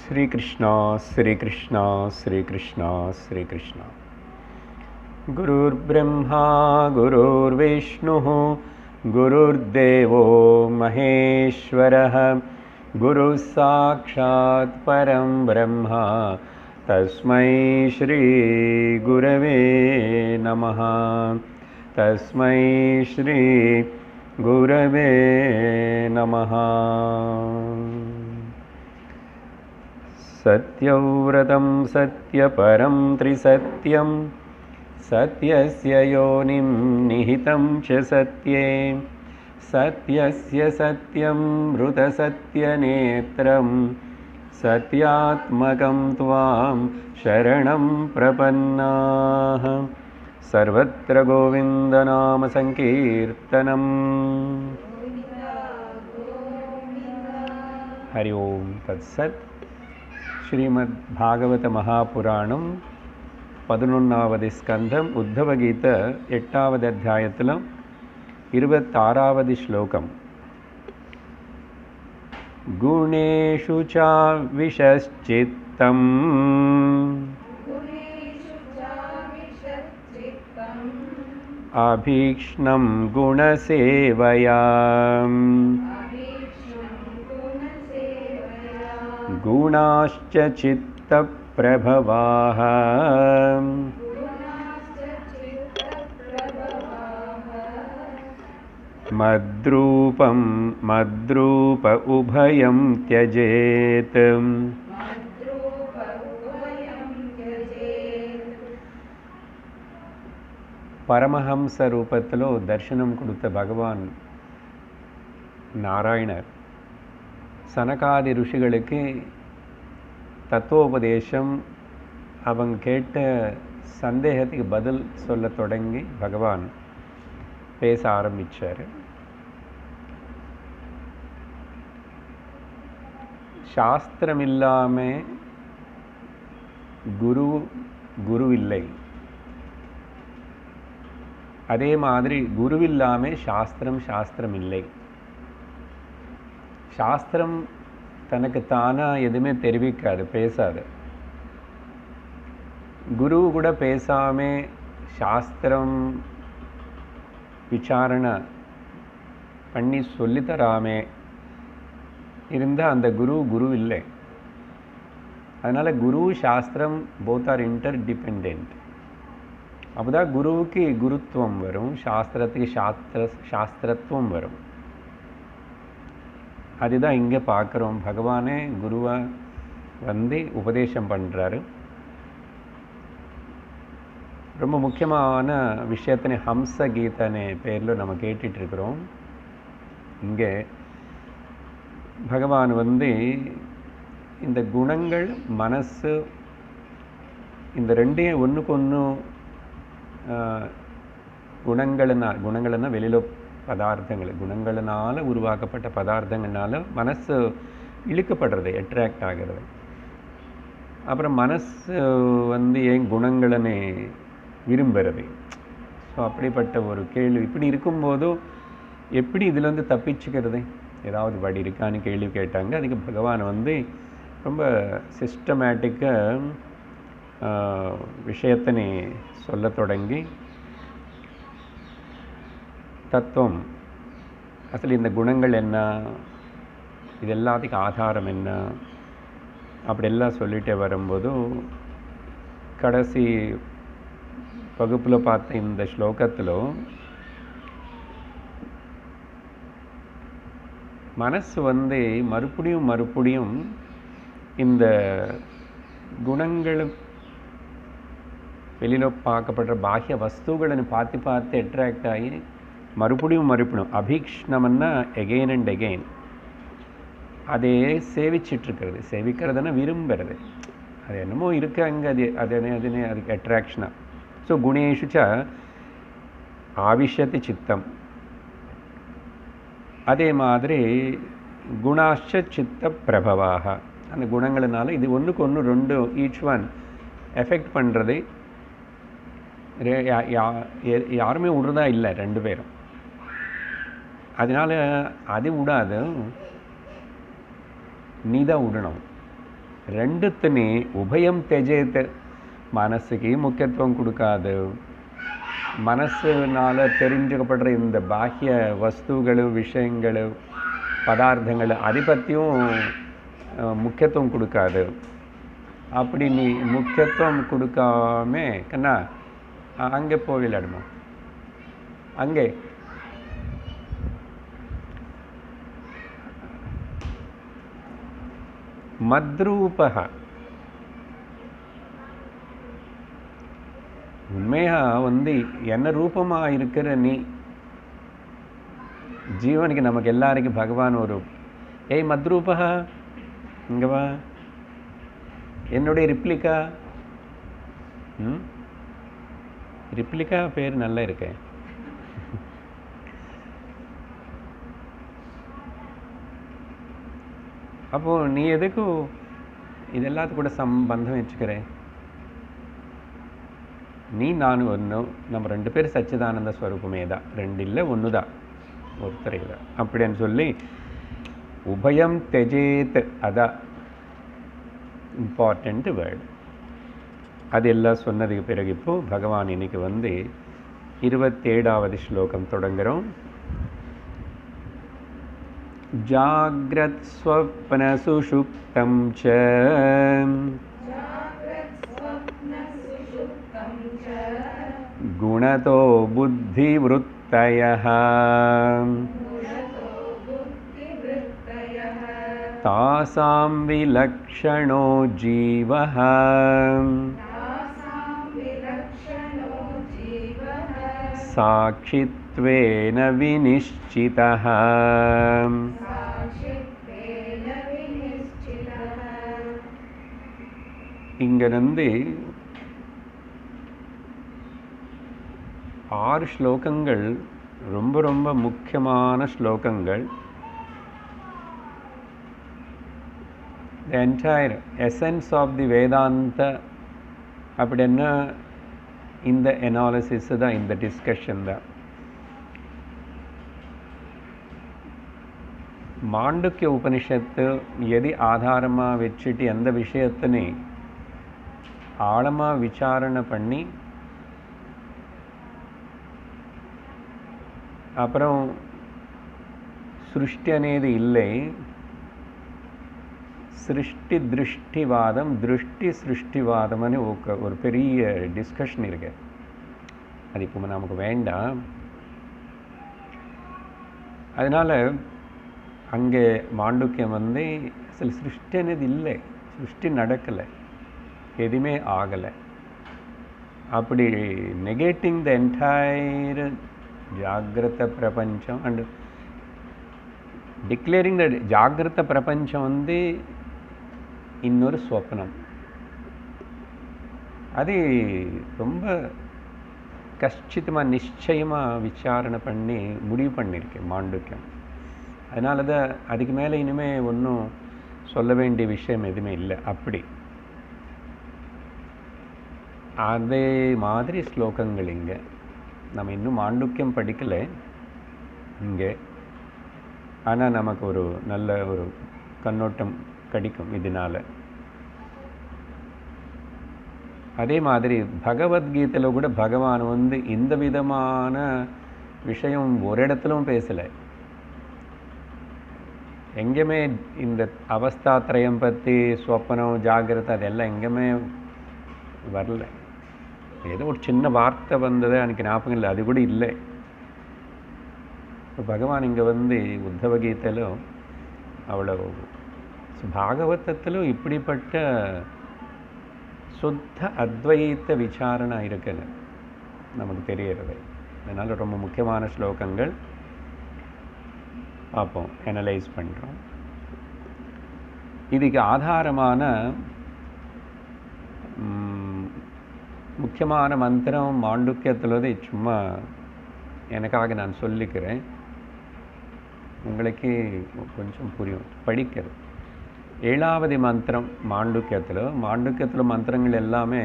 श्री कृष्णा श्री कृष्णा श्री कृष्णा श्री कृष्णा। गुरुर्ब्रह्मा गुरुर्विष्णुः गुरुर्देवो महेश्वरः गुरुः साक्षात् परं ब्रह्म तस्मै श्री गुरवे नमः। तस्मै श्री गुरवे नमः। सत्यव्रतं सत्यपरं त्रिसत्यं सत्यस्य योनिं निहितं च सत्ये सत्यस्य सत्यं मृतसत्यनेत्रं सत्यात्मकं त्वां शरणं प्रपन्नाः। सर्वत्र गोविन्दनाम संकीर्तनम्। हरि ओम तत्सत्। श्रीमद्भागवत महापुराणம் 11வது ஸ்கந்தம் உத்தவகீத 8வது அத்தியாயத்தில் 26வது ஸ்லோகம். குணேஷு ச விஷச்சித்தம் அபீக்ஷ்ணம் குணசேவயாம் गुणाश्च चित्तप्रभवाः मद्रूपं मद्रूप उभयं त्यजेत्। பரமஹம்ச ரூபத்திலோ தர்சனம் கொடுத்த பகவான் நாராயணர் சனகாதி ருஷிகளுக்கு தத்துவோபதேசம் அவங்க கேட்ட சந்தேகத்துக்கு பதில் சொல்ல தொடங்கி பகவான் பேச ஆரம்பித்தார். சாஸ்திரம் இல்லாமல் குரு இல்லை, அதே மாதிரி குருவில்லாமல் சாஸ்திரம் இல்லை. சாஸ்திரம் தனக்கு தானாக எதுவுமே தெரிவிக்காது, பேசாது. குரு கூட பேசாமல் சாஸ்திரம் விசாரணை பண்ணி சொல்லித்தராமே இருந்தால் அந்த குரு இல்லை. அதனால் குரு சாஸ்திரம் போத் ஆர் இன்டர் டிபெண்ட். அப்போ தான் குருவுக்கு குருத்துவம் வரும், சாஸ்திரத்துக்கு சாஸ்திரத்துவம் வரும். அதுதான் இங்கே பார்க்குறோம். பகவானே குருவை வந்து உபதேசம் பண்ணுறாரு. ரொம்ப முக்கியமான விஷயத்தினை ஹம்ச கீதனே பேரில் நம்ம கேட்டுட்ருக்குறோம். இங்கே பகவான் வந்து இந்த குணங்கள் மனசு இந்த ரெண்டையும் ஒன்றுக்கு ஒன்று குணங்கள்னா வெளியில் பதார்த்தங்கள், குணங்களினால் உருவாக்கப்பட்ட பதார்த்தங்கள்னால மனசு இழுக்கப்படுறது, அட்ராக்ட் ஆகிறது. அப்புறம் மனசு வந்து ஏன் குணங்களனே விரும்புகிறது. ஸோ அப்படிப்பட்ட ஒரு கேள்வி இப்படி இருக்கும்போதும் எப்படி இதில் வந்து தப்பிச்சுக்கிறது, ஏதாவது வழி இருக்கான்னு கேள்வி கேட்டாங்க. அதுக்கு பகவான் வந்து ரொம்ப சிஸ்டமேட்டிக்காக விஷயத்தினை சொல்ல தொடங்கி தத்துவம், அசல் இந்த குணங்கள் என்ன, இது எல்லாத்துக்கும் ஆதாரம் என்ன, அப்படியெல்லாம் சொல்லிகிட்டே வரும்போதும் கடைசி வகுப்பில் பார்த்த இந்த ஸ்லோகத்தில் மனசு வந்து மறுபடியும் இந்த குணங்கள் வெளியில் பார்க்கப்படுற பாஹ்ய வஸ்துಗಳನ್ನು பார்த்து அட்ராக்ட் ஆகி மறுபடியும் அபீக்ஷ்ணம்னா எகெயின் அண்ட் எகெயின் அதே சேவிச்சிட்ருக்கிறது. சேவிக்கிறதுனா விரும்புறது, அது என்னமோ இருக்கு அங்கே, அதுக்கு அட்ராக்ஷனாக. ஸோ குணேஷு ச ஆவிஷத்தி சித்தம். அதே மாதிரி குணாஷ்ச சித்த பிரபவாக, அந்த குணங்களினால இது ஒன்றுக்கு ஒன்று ரெண்டு ஈச் ஒன் எஃபெக்ட் பண்ணுறது. யாருமே விடுறதா இல்லை, ரெண்டு பேரும். அதனால் அது விடாது, நீ தான் விடணும். ரெண்டுத்துனே உபயம் தெஜேத், மனசுக்கு முக்கியத்துவம் கொடுக்காது, மனசுனால தெரிஞ்சுக்கப்படுற இந்த பாஹ்ய வஸ்துகள் விஷயங்கள் பதார்த்தங்கள் அதை பற்றியும் முக்கியத்துவம் கொடுக்காது. அப்படி நீ முக்கியத்துவம் கொடுக்காம கண்ணா அங்கே போவிலாடுமா, அங்கே மத்ரூபக உண்மையா என்ன ரூபமாக இருக்கிற நீ ஜீவனுக்கு நமக்கு எல்லாருக்கும் பகவான் ஒரு ஏய் மத்ரூபக இங்கே வா, என்னுடைய ரிப்ளிகா. ரிப்ளிகா பேர் நல்லா இருக்கேன். அப்போது நீ எதுக்கு இது எல்லாத்து கூட சம்பந்தம் வச்சுக்கிற? நீ நான் ஒன்று, நம்ம ரெண்டு பேர் சச்சிதானந்த ஸ்வரூபமே தான், ரெண்டு இல்லை ஒன்று தான், ஒருத்தரை தான் அப்படின்னு சொல்லி உபயம் தெஜேத், அதான் இம்பார்ட்டண்ட் வேர்டு. அது எல்லாம் சொன்னதுக்கு பிறகு இப்போ பகவான் இன்னைக்கு 27வது ஸ்லோகம் தொடங்குகிறோம். ஜாக்ரத் ஸ்வப்ன சுஷுப்தம் ச குணதோ புத்திவ்ருத்தயः தாசாம் விலக்ஷணோ ஜீவः சாட்சித்வேன விநிஷ்சிதः. இங்கிருந்து 6 ஸ்லோகங்கள் ரொம்ப ரொம்ப முக்கியமான ஸ்லோகங்கள். The entire essence of the Vedanta அப்படின்னா இந்த அனாலிசிஸ் தான், இந்த டிஸ்கஷன் தான். மாண்டூக்கிய உபனிஷத்து எது ஆதாரமாக வச்சுட்டு எந்த விஷயத்தினே ஆழமாக விசாரணை பண்ணி அப்புறம் சிருஷ்டி అనేది இல்லை, சிருஷ்டி திருஷ்டிவாதம் திருஷ்டி சிருஷ்டிவாதம்னு ஒரு பெரிய டிஸ்கஷன் இருக்கு. அது இப்போ நமக்கு வேண்டாம். அதனால் அங்கே மாண்டூக்கியம் சில சிருஷ்டி అనేది இல்லை, சிருஷ்டி நடக்கலை, எதுவுமே ஆகலை. அப்படி நெகேட்டிங் த என்டையர் ஜாகிரத பிரபஞ்சம் அண்ட் டிக்ளேரிங் த ஜாகிரத பிரபஞ்சம் இன்னொரு ஸ்வப்னம். அது ரொம்ப கஷ்டித்தமாக நிச்சயமாக விசாரணை பண்ணி முடிவு பண்ணியிருக்கேன் மாண்டூக்கியம். அதனால தான் அதுக்கு மேலே இனிமேல் ஒன்றும் சொல்ல வேண்டிய விஷயம் எதுவுமே இல்லை. அப்படி அதே மாதிரி ஸ்லோகங்கள் இங்கே நம்ம இன்னும் மாண்டூக்கியம் படிக்கலை இங்கே, ஆனால் நமக்கு ஒரு நல்ல ஒரு கண்ணோட்டம் கிடைக்கும் இதனால். அதே மாதிரி பகவத்கீதையில் கூட பகவான் இந்த விதமான விஷயம் ஒரு இடத்துலும் பேசலை. எங்கேயுமே இந்த அவஸ்தாத்ரயம் பற்றி ஸ்வப்னம் ஜாகிரதை அதெல்லாம் எங்கேயுமே வரல. ஏதோ ஒரு சின்ன வார்த்தை வந்தது எனக்கு ஞாபகம் இல்லை, அது கூட இல்லை. இப்போ பகவான் இங்கே உத்தவகீதையிலும் அவ்வளோ பாகவதத்திலும் இப்படிப்பட்ட சுத்த அத்வைத்த விசாரணை இருக்குன்னு நமக்கு தெரிகிறது. அதனால் ரொம்ப முக்கியமான ஸ்லோகங்கள் பார்ப்போம், அனலைஸ் பண்ணுறோம். இதுக்கு ஆதாரமான முக்கியமான மந்திரம் மாண்டூக்கியத்தில் சும்மா எனக்காக நான் சொல்லிக்கிறேன், உங்களுக்கு கொஞ்சம் புரியும் படிக்கிறது. 7வது மந்திரம் மாண்டூக்கியத்தில் மந்திரங்கள் எல்லாமே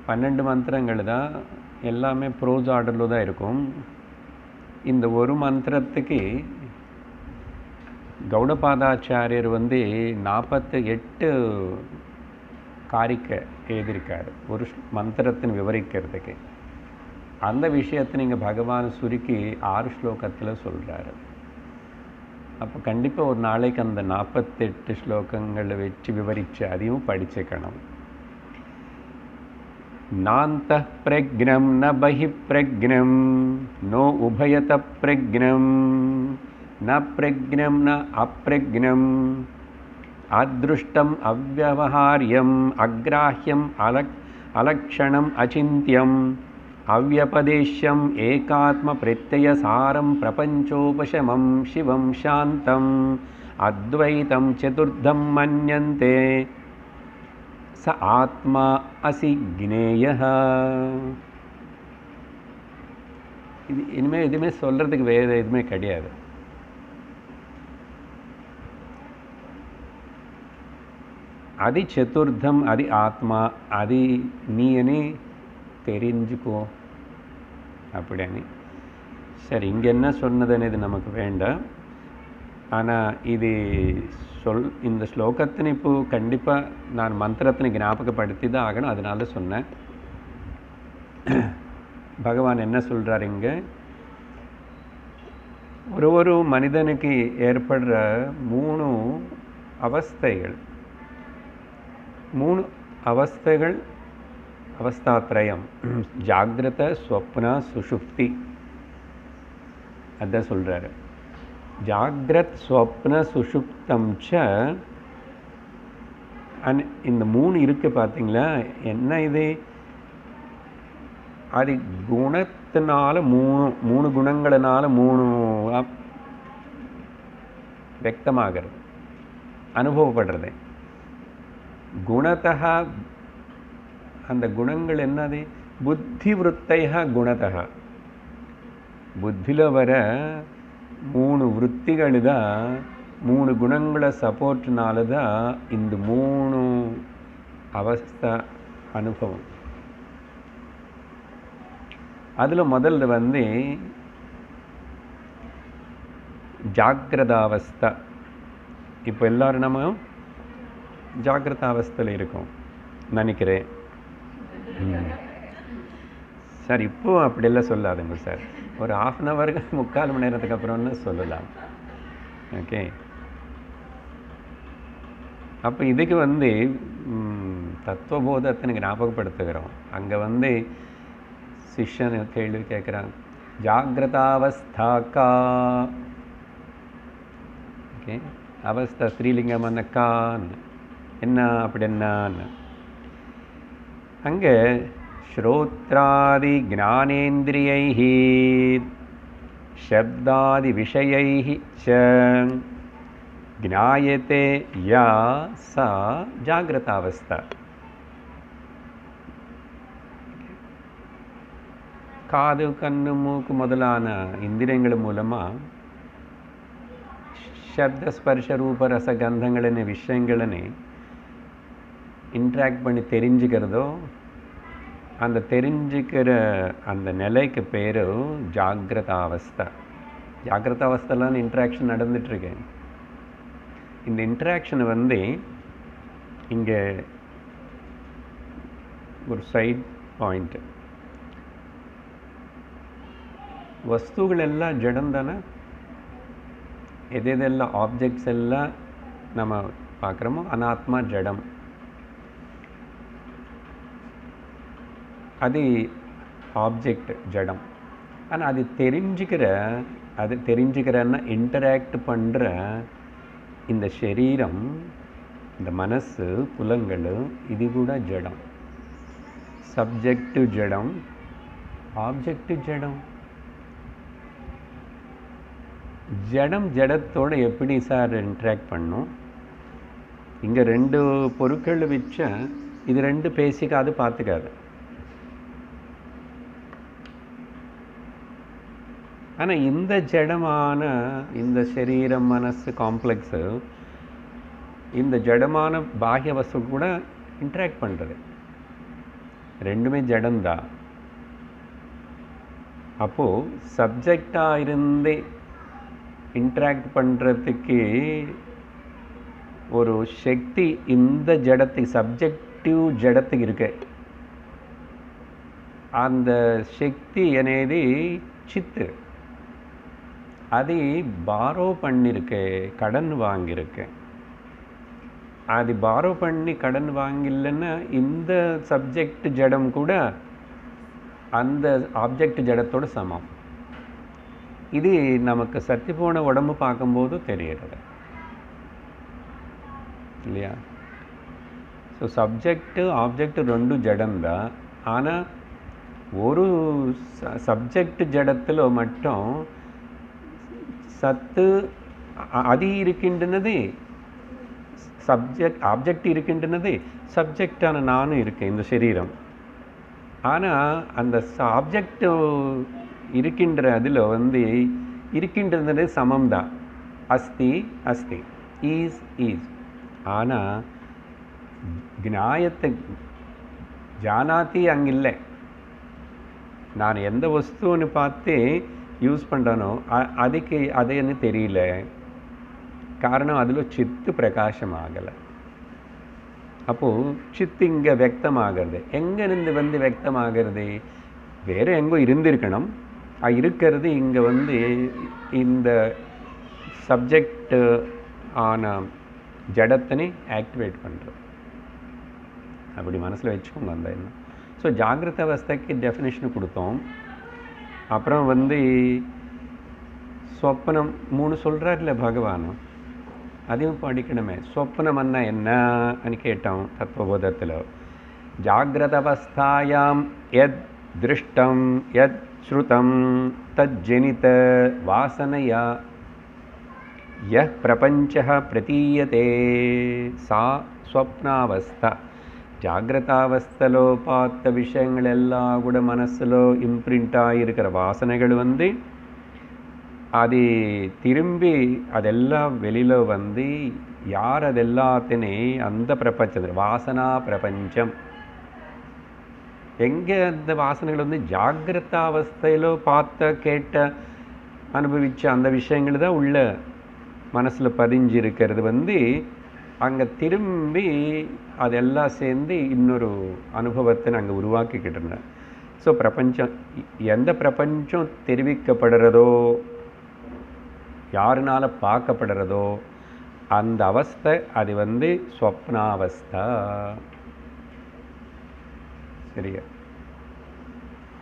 12 மந்திரங்கள் தான், எல்லாமே ப்ரோஸ் ஆர்டரில் தான் இருக்கும். இந்த ஒரு மந்திரத்துக்கு கௌடபாதாச்சாரியர் 48 காரிக்கை எழுதியிருக்காரு ஒரு மந்திரத்தின் விவரிக்கிறதுக்கு. அந்த விஷயத்தை நீங்கள் பகவான் சுருக்கி 6 ஸ்லோகத்தில் சொல்கிறாரு. அப்போ கண்டிப்பாக ஒரு நாளைக்கு அந்த 48 ஸ்லோகங்களை வச்சு விவரித்து அதையும் படிச்சுக்கணும். நாந்தः பிரக்ஞம் ந பஹிः பிரக்ஞம் நோ உபயதः பிரக்ஞம் ந பிரக்ஞம் ந அப்ரக்ஞம் அத்ருஷ்டம் அவ்யவஹார்யம் அக்ராஹ்யம் அலக்ஷணம் அச்சிந்தியம் அவ்யபதேஷ்யம் ஏகாத்ம பிரத்யயசாரம் பிரபஞ்சோபசமம் சிவம் சாந்தம் அத்வைதம் சதுர்த்தம் மன்யந்தே ச ஆத்மா அசி ஜ்ஞேயः. இது இனிமேல் எதுவுமே சொல்கிறதுக்கு வேறு எதுவுமே கிடையாது. அது சதுர்த்தம், அது ஆத்மா, அது நீ தெரிஞ்சுக்கோ அப்படின்னு. சரி, இங்கே என்ன சொன்னதுன்னு இது நமக்கு வேண்டாம். ஆனால் இது இந்த ஸ்லோகத்தினை இப்போது கண்டிப்பாக நான் மந்திரத்தினை ஞாபகப்படுத்தி தான் ஆகணும். அதனால சொன்னேன். பகவான் என்ன சொல்கிறார் இங்கே, ஒரு மனிதனுக்கு ஏற்படுற 3 அவஸ்தைகள், 3 அவஸ்தைகள், அவஸ்தாத்ரயம், ஜாகிரத ஸ்வப்ன சுஷுப்தி. அதான் சொல்கிறாரு. ஜாகிரத் ஸ்வப்ன சுஷுப்தம் ச. இந்த 3 இருக்கு பார்த்தீங்களா, என்ன இது? அது குணத்தினால 3 குணங்களினால 3 व्यक्तமாகிறது, அனுபவப்படுறது. குணத்தः அந்த குணங்கள் என்னது? புத்தி விருத்தையா குணத்தः. புத்தியில் வர 3 விருத்திகள் தான், 3 குணங்களை சப்போர்ட்னால தான் இந்த 3 அவஸ்தா அனுபவம். அதில் முதல்ல ஜாகிரதாவஸ்தா. இப்போ எல்லோரும் நம்ம ஜாகிரதாவஸ்தையில் இருக்கோம் நினைக்கிறேன். சார் இப்போ அப்படியெல்லாம் சொல்லாதுங்க சார், ஒரு 1/2 hour 3/4 மணி நேரத்துக்கு அப்புறம்னு சொல்லலாம். ஓகே, அப்போ இதுக்கு தத்துவபோதத்தை ஞாபகப்படுத்துகிறோம். அங்கே சிஷ்யன் கேள்வி கேட்குறாங்க, ஜாகிரதாவஸ்தா கா. ஓகே, அவஸ்தா ஸ்ரீலிங்கம் கான்னு என்ன, அப்படி என்னான்னு. அங்கே ஸ்ரோத்ராதி ஞானேந்திரியைः சப்தாதி விஷயைः ச ஞாயதே யா சா ஜாகிரதாவஸ்தா. காது, கண்ணு, மூக்கு முதலான இந்திரியங்கள் மூலமாக சப்த ஸ்பர்ஷ ரூப ரச கந்தங்களின் விஷயங்களே இன்ட்ராக்ட் பண்ணி தெரிஞ்சுக்கிறதோ, அந்த தெரிஞ்சுக்கிற அந்த நிலைக்கு பேர் ஜாகிரதாவஸ்தா. ஜாகிரதாவஸ்தைலாம் இன்ட்ராக்ஷன் நடந்துட்டுருக்கு. இந்த இன்ட்ராக்ஷனை இங்கே ஒரு சைட் பாயிண்ட். வஸ்துகள் எல்லாம் ஜடம் தானே. எதெல்லாம் ஆப்ஜெக்ட்ஸ் எல்லாம் நம்ம பார்க்குறோமோ அனாத்மா ஜடம். அது ஆப்ஜெக்ட் ஜடம். ஆனால் அது தெரிஞ்சுக்கிறன்னா இன்டராக்ட் பண்ணுற இந்த சரீரம், இந்த மனசு, புலங்கள், இது கூட ஜடம். சப்ஜெக்டிவ் ஜடம், ஆப்ஜெக்டிவ் ஜடம். ஜடம் ஜடத்தோடு எப்படி சார் இன்ட்ராக்ட் பண்ணும்? இங்கே 2 பொருட்கள் வச்சா இது 2 பேசிக்காது, பார்த்துக்காது. ஆனால் இந்த ஜடமான இந்த சரீரம், மனசு காம்ப்ளெக்ஸு, இந்த ஜடமான பாஹ்ய வஸ்து கூட இன்ட்ராக்ட் பண்ணுறது. 2மே ஜடம்தான். அப்போது சப்ஜெக்டாக இருந்தே இன்ட்ராக்ட் பண்ணுறதுக்கு ஒரு சக்தி இந்த ஜடத்துக்கு சப்ஜெக்டிவ் ஜடத்துக்கு இருக்கு. அந்த శక్తి అనేది చిత్తు. అది బారో பண்ணிருக்கு, கடன் வாங்கியிருக்கு. அது பாரோ பண்ணி கடன் வாங்கில்லைன்னா இந்த சப்ஜெக்ட் ஜடம் கூட அந்த ஆப்ஜெக்ட் ஜடத்தோட சமம். இது நமக்கு சத்தி போன உடம்பு பார்க்கும்போது தெரிகிறது இல்லையா? ஸோ சப்ஜெக்ட் ஆப்ஜெக்ட் ரெண்டு ஜடம்தா. ஆனால் ஒரு சப்ஜெக்ட் ஜடத்தில் மட்டும் சத்து அது இருக்கின்றது, சப்ஜெக்ட் ஆப்ஜெக்ட் இருக்கின்றது, சப்ஜெக்டான நானும் இருக்கேன் இந்த சரீரம். ஆனால் அந்த ஆப்ஜெக்ட் இருக்கின்ற அதில் இருக்கின்றது சமம் தான். அஸ்தி அஸ்தி, ஈஸ் ஈஸ். ஆனால் ஞாயத்தை ஜானாத்தி அங்கில்லை. நான் எந்த வஸ்துன்னு பார்த்து யூஸ் பண்ணுறானோ அதுக்கு அதைன்னு தெரியல. காரணம் அதில் சித்து பிரகாசம் ஆகலை. அப்போது சித்து இங்கே வியக்தமாகிறது. எங்கேருந்து வியக்தமாகிறது? வேறு எங்கோ இருந்திருக்கணும். இருக்கிறது இங்கே இந்த சப்ஜெக்ட் ஆன ஜடத்தினை ஆக்டிவேட் பண்ணுறது. அப்படி மனசில் வச்சுக்கோங்க அந்த எண்ணம். ஸோ ஜாகிரத அவஸ்தைக்கு டெஃபினேஷன் கொடுத்தோம். அப்புறம் சொப்பனம் 3 சொல்கிறார்ல பகவானும், அதையும் படிக்கணுமே. சொப்பனம்னா என்னன்னு கேட்டோம் தத்துவபோதத்தில். ஜாகிரத அவஸ்தாயாம் யத் திருஷ்டம் யத் ஸ்ருதம் தஜ்ஜனித வாசனையா யஹ் பிரபஞ்சः பிரதீயதே சா ஸ்வப்னாவஸ்தா. ஜாகிரதாவஸ்தலோ பார்த்த விஷயங்கள் எல்லாம் கூட மனசில் இம்ப்ரிண்ட் ஆகியிருக்கிற வாசனைகள் அது திரும்பி அதெல்லாம் வெளியில் யார் அதெல்லாத்தினே அந்த பிரபஞ்சம் வாசனா பிரபஞ்சம். எங்கே அந்த வாசனைகள் ஜாகிரதாவஸ்தையிலோ பார்த்த கேட்ட அனுபவித்த அந்த விஷயங்கள் தான் உள்ள மனசில் பதிஞ்சிருக்கிறது. அங்கே திரும்பி அதெல்லாம் சேர்ந்து இன்னொரு அனுபவத்தை நாங்கள் உருவாக்கிக்கிட்டு. ஸோ பிரபஞ்சம் எந்த பிரபஞ்சம் தெரிவிக்கப்படுறதோ யாருனால பார்க்கப்படுறதோ அந்த அவஸ்தை அது ஸ்வப்னாவஸ்தா. சரியா?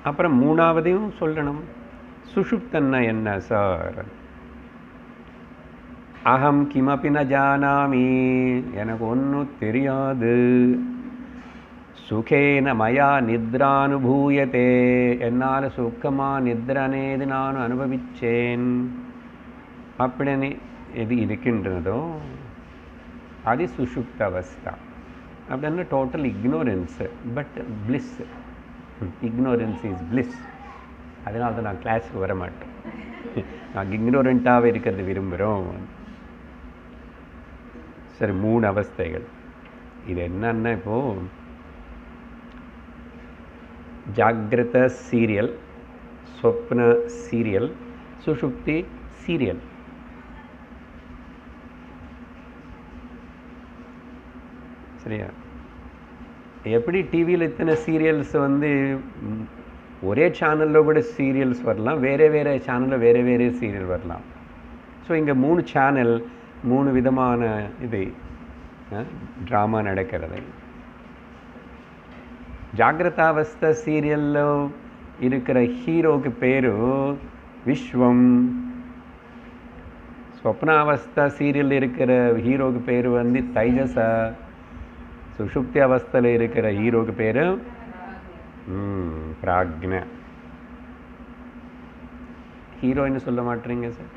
அப்புறம் 3ஆவதையும் சொல்லணும். சுஷுப்தன்னா என்ன சார்? அகம் கிமபி ந ஜானாமி, எனக்கு ஒன்றும் தெரியாது. சுகேன மயா நித்ரானுபூயத்தே, என்னால் சுக்கமாக நித்ரனேது நான் அனுபவிச்சேன் அப்படின்னு எது இருக்கின்றதோ அது சுஷுப்த அவஸ்தா. அப்படின்னா total ignorance, but bliss. Ignorance is bliss. அதனால தான் நான் கிளாஸுக்கு வர மாட்டேன். நாங்கள் இக்னோரண்ட்டாகவே இருக்கிறது விரும்புகிறோம். சரி, 3 அவஸ்தைகள். இது என்னன்னா இப்போது ஜாகிரத சீரியல், ஸ்வப்ன சீரியல், சுஷுப்தி சீரியல். சரியா? எப்படி டிவியில் இத்தனை சீரியல்ஸ் ஒரே சேனலில் கூட சீரியல்ஸ் வரலாம், வேறு வேறு சேனலில் வேறு வேறு சீரியல் வரலாம். ஸோ இங்கே 3 சேனல், 3 விதமான ட்ராமா நடக்கிறது. ஜாகிரதாவஸ்தை சீரியலில் இருக்கிற ஹீரோக்கு பேர் விஸ்வம். ஸ்வப்னாவஸ்தா சீரியலில் இருக்கிற ஹீரோக்கு பேர் தைஜசா. சுஷுப்தி அவஸ்தையில் இருக்கிற ஹீரோக்கு பேர் பிராக்ஞ. ஹீரோயின்னு சொல்ல மாட்டீங்க சார்?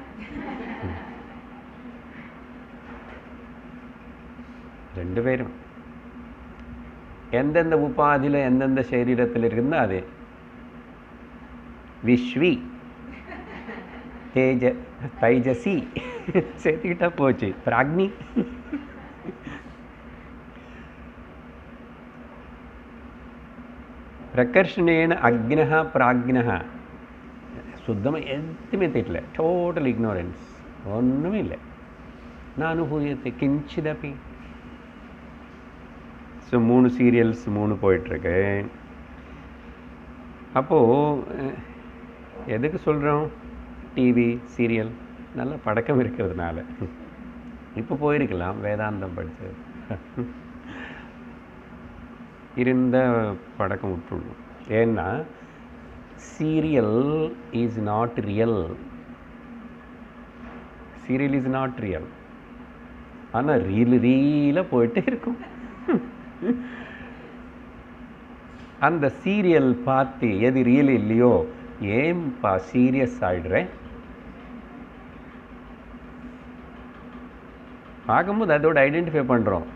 ரெண்டு பேரும் எந்தெந்த உபாதியில் எந்தெந்த சரீரத்தில் இருக்குதுன்னா அது விஸ்வி தைஜசி சேர்த்துக்கிட்டா போச்சு. பிராக்னி பிரகர்ஷணேன அக்னஹ பிராக்னஹ சுத்தமாக எதுவுமே தெரியல. Total ignorance. ஒன்றுமே இல்லை. நான் அனுபவியத்தை கிஞ்சிதப்பி. ஸோ 3 சீரியல்ஸ் 3 போயிட்டுருக்கு. அப்போது எதுக்கு சொல்கிறோம்? டிவி சீரியல் நல்ல பழக்கம் இருக்கிறதுனால. இப்போ போயிருக்கலாம் வேதாந்தம் படித்து இருந்த பழக்கம் விட்டுடணும். ஏன்னா serial is not real. Serial is not real. ஆனால் ரீலாக போயிட்டே இருக்கும். அந்த சீரியல் பார்த்து எது ரியல் இல்லையோ ஏன்பா சீரியஸ் ஆகிடுறேன்? பார்க்கும்போது அதோட ஐடென்டிஃபை பண்ணுறோம்.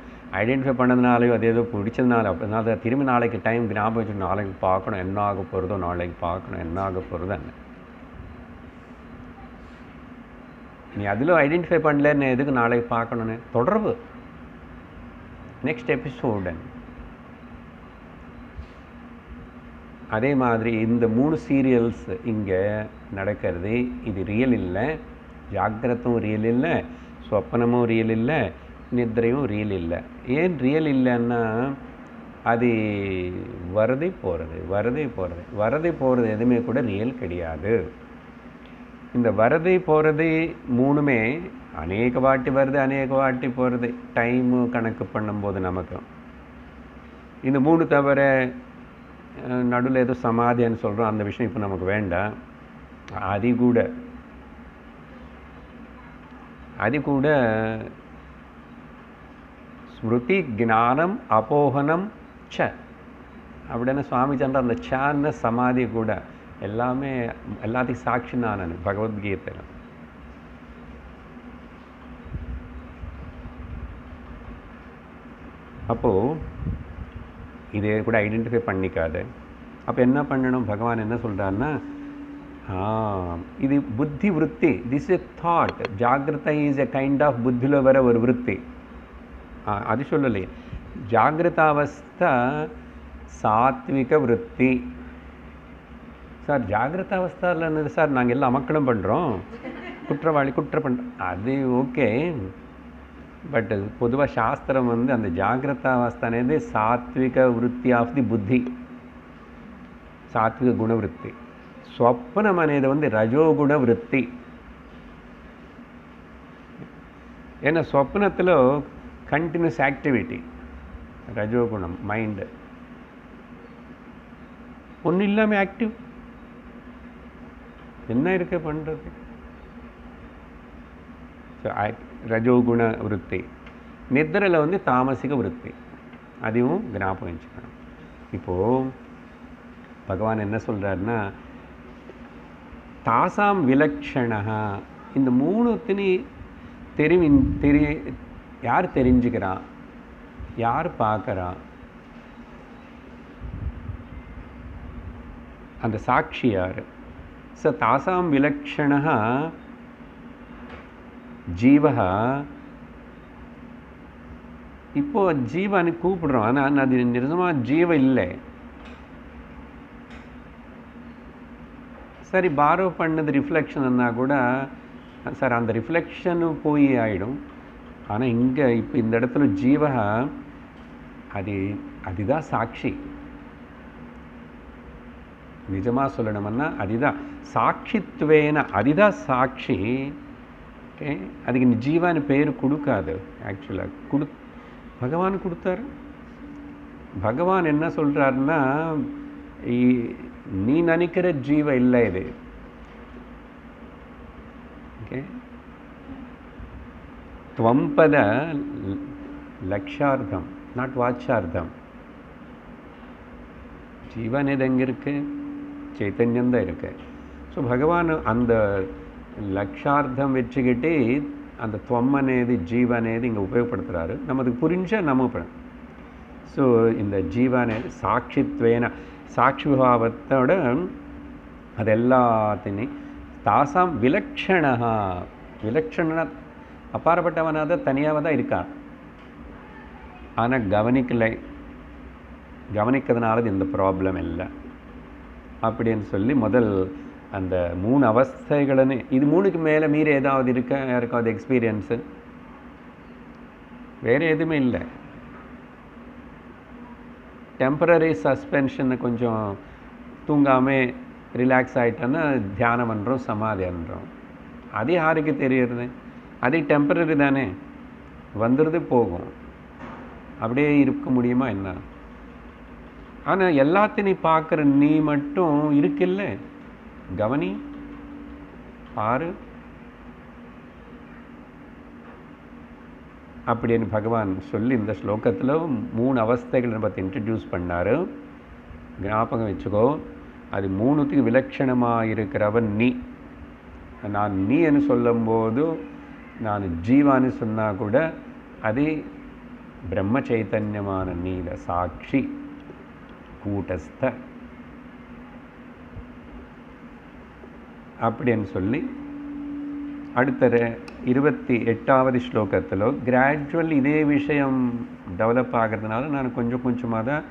ஐடென்டிஃபை பண்ணதுனாலையும் அது ஏதோ பிடிச்சதுனால அதை திரும்பி நாளைக்கு டைம் ஞாபகம் வச்சு நாளைக்கு பார்க்கணும் என்ன ஆக போகிறதோ, நாளைக்கு பார்க்கணும் என்ன ஆக போகிறதோ. என்ன நீ அதில் ஐடென்டிஃபை பண்ணலன்னு எதுக்கு நாளைக்கு பார்க்கணுன்னு? தொடர்பு நெக்ஸ்ட் எபிசோடு. அதே மாதிரி இந்த 3 சீரியல்ஸ் இங்கே நடக்கிறது. இது ரியல் இல்லை. ஜாக்கிரத்தும் ரியல் இல்லை, சொப்பனமும் ரியல் இல்லை, நித்திரையும் ரியல் இல்லை. ஏன் ரியல் இல்லைன்னா அது வரதை போகிறது எதுவுமே கூட ரியல் கிடையாது. இந்த வரதை போகிறது 3மே அநேக வாட்டி வருது, அநேக வாட்டி போகிறது. டைமு கணக்கு பண்ணும்போது நமக்கு இந்த 3 தவிர நடுவில் ஏதோ சமாதின்னு சொல்கிறோம், அந்த விஷயம் இப்போ நமக்கு வேண்டாம். அது கூட ஸ்மிருதி ஞானம் அபோகனம் ச அப்படின்னு சுவாமி சந்திர அந்த சான்னு சமாதி கூட எல்லாமே எல்லாத்தையும் சாட்சி நான் பகவத்கீதையில். அப்போது இதே கூட ஐடென்டிஃபை பண்ணிக்காது. அப்போ என்ன பண்ணணும்? பகவான் என்ன சொல்கிறாருன்னா, இது புத்தி விருத்தி. This a thought. ஜாகிரதா இஸ் எ கைண்ட் ஆஃப் புத்தியில் வர ஒரு விருத்தி. அது சொல்லலை. ஜாகிரதாவஸ்தா சாத்விக விருத்தி. சார் ஜாகிரதாவஸ்தாவில் என்னது சார்? நாங்கள் எல்லாம் அமக்களும் பண்ணுறோம், குற்றவாளி பண்ணுறோம். அது ஓகே. பட் பொதுவாக சாஸ்திரம் அந்த ஜாகிரதாவஸ்தா అనేది சாத்விக விருத்தி ஆஃப் தி புத்தி, சாத்விக குணவருத்தி. ஸ்வப்னம் అనేది ரஜோகுண விருத்தி. ஏன்னா ஸ்வப்னத்தில் கண்டினியூஸ் ஆக்டிவிட்டி, ரஜோகுணம் மைண்டு ஒன்றும் இல்லாமல் ஆக்டிவ் என்ன இருக்க பண்ணுறது? ரஜோகுண விருத்தி. நித்திரையில் தாமசிக விருத்தி. அதையும் ஞாபகம் வச்சுக்கணும். இப்போது பகவான் என்ன சொல்கிறாருன்னா, தாசாம் விலக்ஷணா. இந்த 3 யார் தெரிஞ்சுக்கிறான், யார் பார்க்குறான்? அந்த சாட்சி யார்? ஸோ தாசாம் விலக்ஷணா ஜீவா. இப்போ ஜீவான்னு கூப்பிடுறோம், ஆனால் அது நிஜமாக ஜீவ இல்லை. சரி, பாரோ பண்ணது ரிஃப்ளெக்ஷன்னா கூட சார் அந்த ரிஃப்ளெக்ஷனு போய் ஆகிடும். ஆனால் இங்கே இப்போ இந்த இடத்துல ஜீவா அதுதான் சாட்சி. நிஜமாக சொல்லணும்னா அதுதான் சாட்சித்வேன, அதுதான் சாட்சி. ஓகே, அதுக்கு ஜீவான்னு பேர் கொடுக்காது. ஆக்சுவலாக பகவான் கொடுத்தாரு. பகவான் என்ன சொல்கிறாருன்னா, நீ நினைக்கிற ஜீவ இல்லை இது. Okay, துவம்பத லக்ஷார்த்தம், not வாச்சார்த்தம். ஜீவன் இது எங்கே இருக்கு? చైతన్యంగా இருக்கு. ஸோ பகவான் அந்த லக்ஷார்த்தம் வச்சுக்கிட்டு அந்த துவம் అనేది ஜீவ అనేది இங்கே உபயோகப்படுத்துகிறாரு. நமக்கு புரிஞ்சால் நம்பப்படும். ஸோ இந்த ஜீவ అనేది சாட்சித்வேன, சாட்சி பாவத்தோட அது எல்லாத்தையும் தாசாம் விலக்ஷணா. விலக்ஷண அப்பாற்பட்டவனாக தனியாக தான் இருக்கான். ஆனால் கவனிக்கிறதுனால இந்த ப்ராப்ளம் இல்லை அப்படின்னு சொல்லி முதல் அந்த 3 அவஸ்தைகளன்னு இது 3க்கு மேலே மீறி ஏதாவது இருக்கா? யாருக்காவது எக்ஸ்பீரியன்ஸு? வேறு எதுவுமே இல்லை. டெம்பரரி சஸ்பென்ஷனை கொஞ்சம் தூங்காமல் ரிலாக்ஸ் ஆகிட்டோன்னா தியானம் பண்ணுறோம், சமாதி பண்ணுறோம். அது யாருக்கு தெரியுறது? அது டெம்பரரி தானே, வந்துடுது போகும். அப்படியே இருக்க முடியுமா என்ன? ஆனால் எல்லாத்தையும் நீ பார்க்குற நீ மட்டும் இருக்குல்ல, கவனி, பாரு. அப்படின்னு பகவான் சொல்லி இந்த ஸ்லோகத்தில் 3 அவஸ்தைகளை பற்றி இன்ட்ரடியூஸ் பண்ணார். ஞாபகம் வச்சுக்கோ, அது 3த்துக்கு விலட்சணமாக இருக்கிறவன் நீ. நான் நீன்னு சொல்லும்போது நான் ஜீவான்னு சொன்னால் கூட அது பிரம்ம சைத்தன்யமான நீல சாட்சி கூட்டஸ்த அப்படின்னு சொல்லி அடுத்த 28வது ஸ்லோகத்தில் கிராஜுவல் இதே விஷயம் டெவலப் ஆகிறதுனால நான் கொஞ்சம் கொஞ்சமாக தான்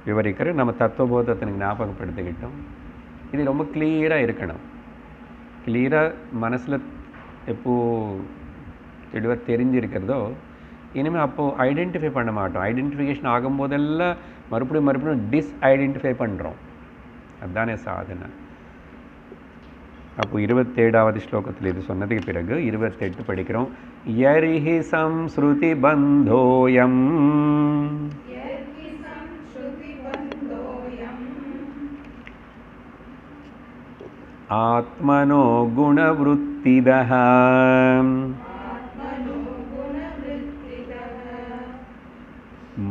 விவரிக்கிறேன். நம்ம தத்துவபோதத்தை ஞாபகப்படுத்திக்கிட்டோம். இது ரொம்ப கிளியராக இருக்கணும். கிளியராக மனசில் எப்போது தெளிவாக தெரிஞ்சிருக்கிறதோ இனிமேல் அப்போது ஐடென்டிஃபை பண்ண மாட்டோம். ஐடென்டிஃபிகேஷன் ஆகும்போதெல்லாம் மறுபடியும் டிஸ்ஐடென்டிஃபை பண்ணுறோம். அதுதானே சாதனை. அப்போ 27வது ஸ்லோகத்தில் இது சொன்னதுக்கு பிறகு 28 படிக்கிறோம். யரிஹி சம்ஸ்ருதி பந்தோயம் ஆத்மனோ குணவருத்திதஹ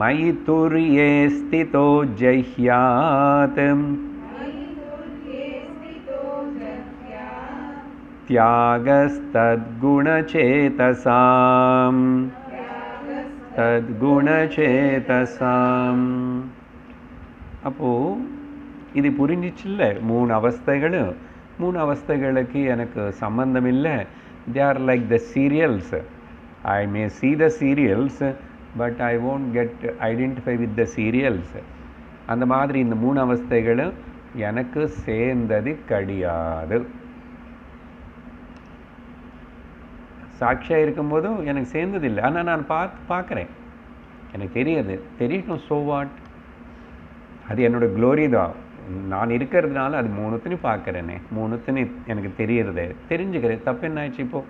மயி துர்யே ஸ்திதோ ஜஹ்யாத் தியாகஸ்தத்குணசேதசாம் தத்குணசேதசாம். அப்போது இது புரிஞ்சிச்சில்ல, 3 அவஸ்தைகளும் 3 அவஸ்தைகளுக்கு எனக்கு சம்பந்தம் இல்லை. They are like the serials. I May see the serials but I won't get identify with the serials. அந்த மாதிரி இந்த 3 அவஸ்தைகளும் எனக்கு சேர்ந்தது கிடையாது. சாட்சியாக இருக்கும்போதும் எனக்கு சேர்ந்ததில்லை. ஆனால் நான் பார்க்குறேன், எனக்கு தெரியாது. தெரியட்டும், ஸோ வாட்? அது என்னோடய க்ளோரி தான். நான் இருக்கிறதுனால அது 3த்தையும் பார்க்குறேனே, 3த்தையும் எனக்கு தெரியறது, தெரிஞ்சுக்கிறேன். தப்பு என்ன ஆயிடுச்சு? இப்போது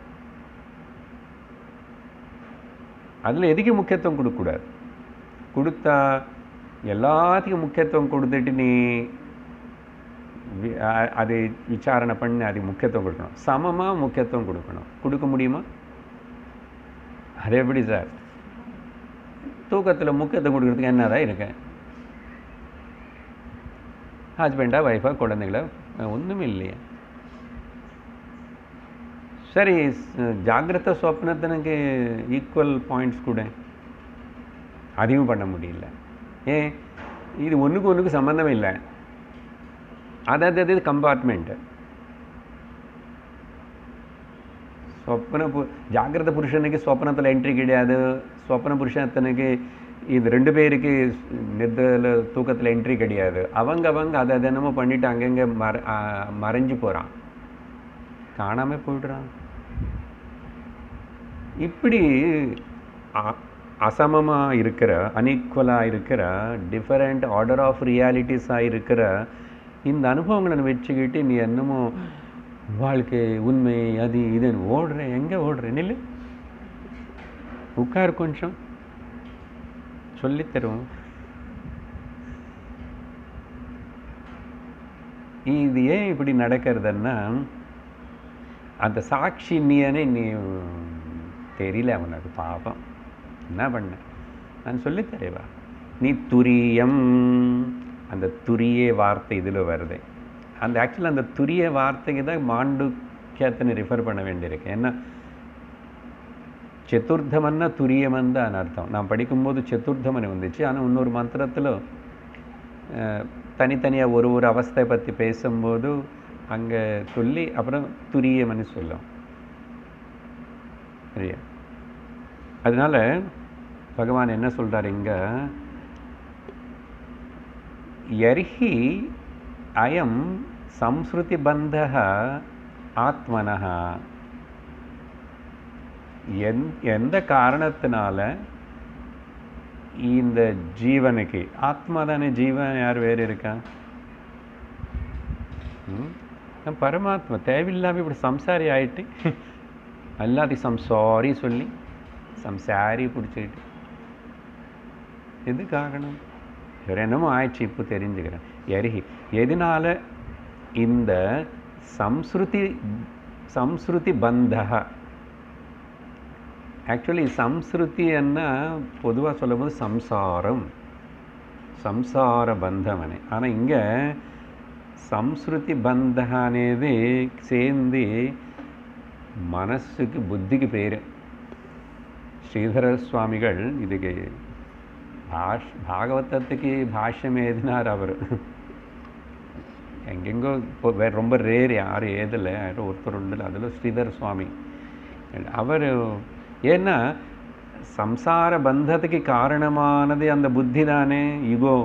அதில் எதுக்கு முக்கியத்துவம் கொடுக்கக்கூடாது? கொடுத்தா எல்லாத்துக்கும் முக்கியத்துவம் கொடுத்துட்டு நீ அது விசாரணை பண்ணி அதுக்கு முக்கியத்துவம் கொடுக்கணும். சமமாக முக்கியத்துவம் கொடுக்கணும். கொடுக்க முடியுமா? அது எப்படி சார்? தூக்கத்தில் முக்கியத்துவம் கொடுக்கறதுக்கு என்னதான் இருக்கேன்? ஹஸ்பண்டா, ஒய்ஃபா, குழந்தைங்களா, ஒன்றுமே இல்லையே. சரி, ஜாகிரத சொப்னத்தினுக்கு ஈக்குவல் பாயிண்ட்ஸ் கூட அதையும் பண்ண முடியல. ஏன்? இது ஒன்றுக்கு சம்மந்தமே இல்லை. அதாவது கம்பார்ட்மெண்ட்டு. ஜாகிரத புருஷனுக்கு சொப்னத்தில் என்ட்ரி கிடையாது. சொப்ன புருஷனுக்கு இது 2 பேருக்கு நித்திரையில் தூக்கத்தில் என்ட்ரி கிடையாது. அவங்க அதை என்னமோ பண்ணிவிட்டு அங்கங்கே மறைஞ்சு போகிறான், காணாமல் போய்டுறான். இப்படி அசமமாக இருக்கிற, அன்ஈக்குவலாக இருக்கிற, டிஃபரெண்ட் ஆர்டர் ஆஃப் ரியாலிட்டிஸாக இருக்கிற இந்த அனுபவங்களை வச்சுக்கிட்டு நீ என்னமோ வாழ்க்கை உண்மை அது இதுன்னு ஓடுறேன். எங்கே ஓடுறேன்? நில்லு, உட்கார், கொஞ்சம் சொல்லித்தருவோம். இது ஏன் இப்படி நடக்கிறதுன்னா, அந்த சாட்சி நீனே நீ தெரியல அவனுக்கு. பாவம், என்ன பண்ண? நான் சொல்லித்தரேவா? நீ துரியம், அந்த துரியே வார்த்தை இதில் வருது. அந்த ஆக்சுவலாக அந்த துரிய வார்த்தைக்கு தான் மாண்டுக்கியத்தினை ரிஃபர் பண்ண வேண்டியிருக்கு. ஏன்னா சதுர்த்தமன்னா துரியமன் தான் அர்த்தம். நான் படிக்கும்போது சதுர்த்தமன் வந்துச்சு. ஆனால் இன்னொரு மந்திரத்தில் தனித்தனியாக ஒரு அவஸ்தை பற்றி பேசும்போது அங்கே சொல்லி அப்புறம் துரியமன்னு சொல்லும். சரியா? அதனால் பகவான் என்ன சொல்கிறார் இங்கே? யர்ஹி அயம் சம்ஸ்ருதி பந்தः ஆத்மனः. எந்த காரணத்தினால இந்த ஜீவனுக்கு, ஆத்மா தானே ஜீவன், யார் வேறு இருக்கா? பரமாத்மா தேவையில்லாமல் இப்படி சம்சாரி ஆயிட்டு எல்லாத்தையும் சம்சாரி சொல்லி சம்சாரி பிடிச்சிக்கிட்டு எது காரணம்? வேற என்னமோ ஆயிடுச்சு, இப்போ தெரிஞ்சுக்கிறேன். எதனால இந்த சம்ஸ்ருதி பந்தः, ஆக்சுவலி சம்ஸ்ருதி என்ன பொதுவாக சொல்லும்போது సంసార బంధం అని. ஆனால் இங்கே సంస్కృతి బంధ అనేది சேர்ந்து மனசுக்கு புத்திக்கு பேர். ஸ்ரீதர சுவாமிகள் இதுக்கு பாகவதத்துக்கு பாஷ்யம் எழுதினார். அவர் எங்கெங்கோ ரொம்ப ரேர், யாரும் ஏதலை, யாரும் ஒருத்தர் உண்டு, அதில் ஸ்ரீதர சுவாமி. அவர் ஏன்னா சம்சார பந்தத்துக்கு காரணமானது அந்த புத்தி தானே, ஈகோ.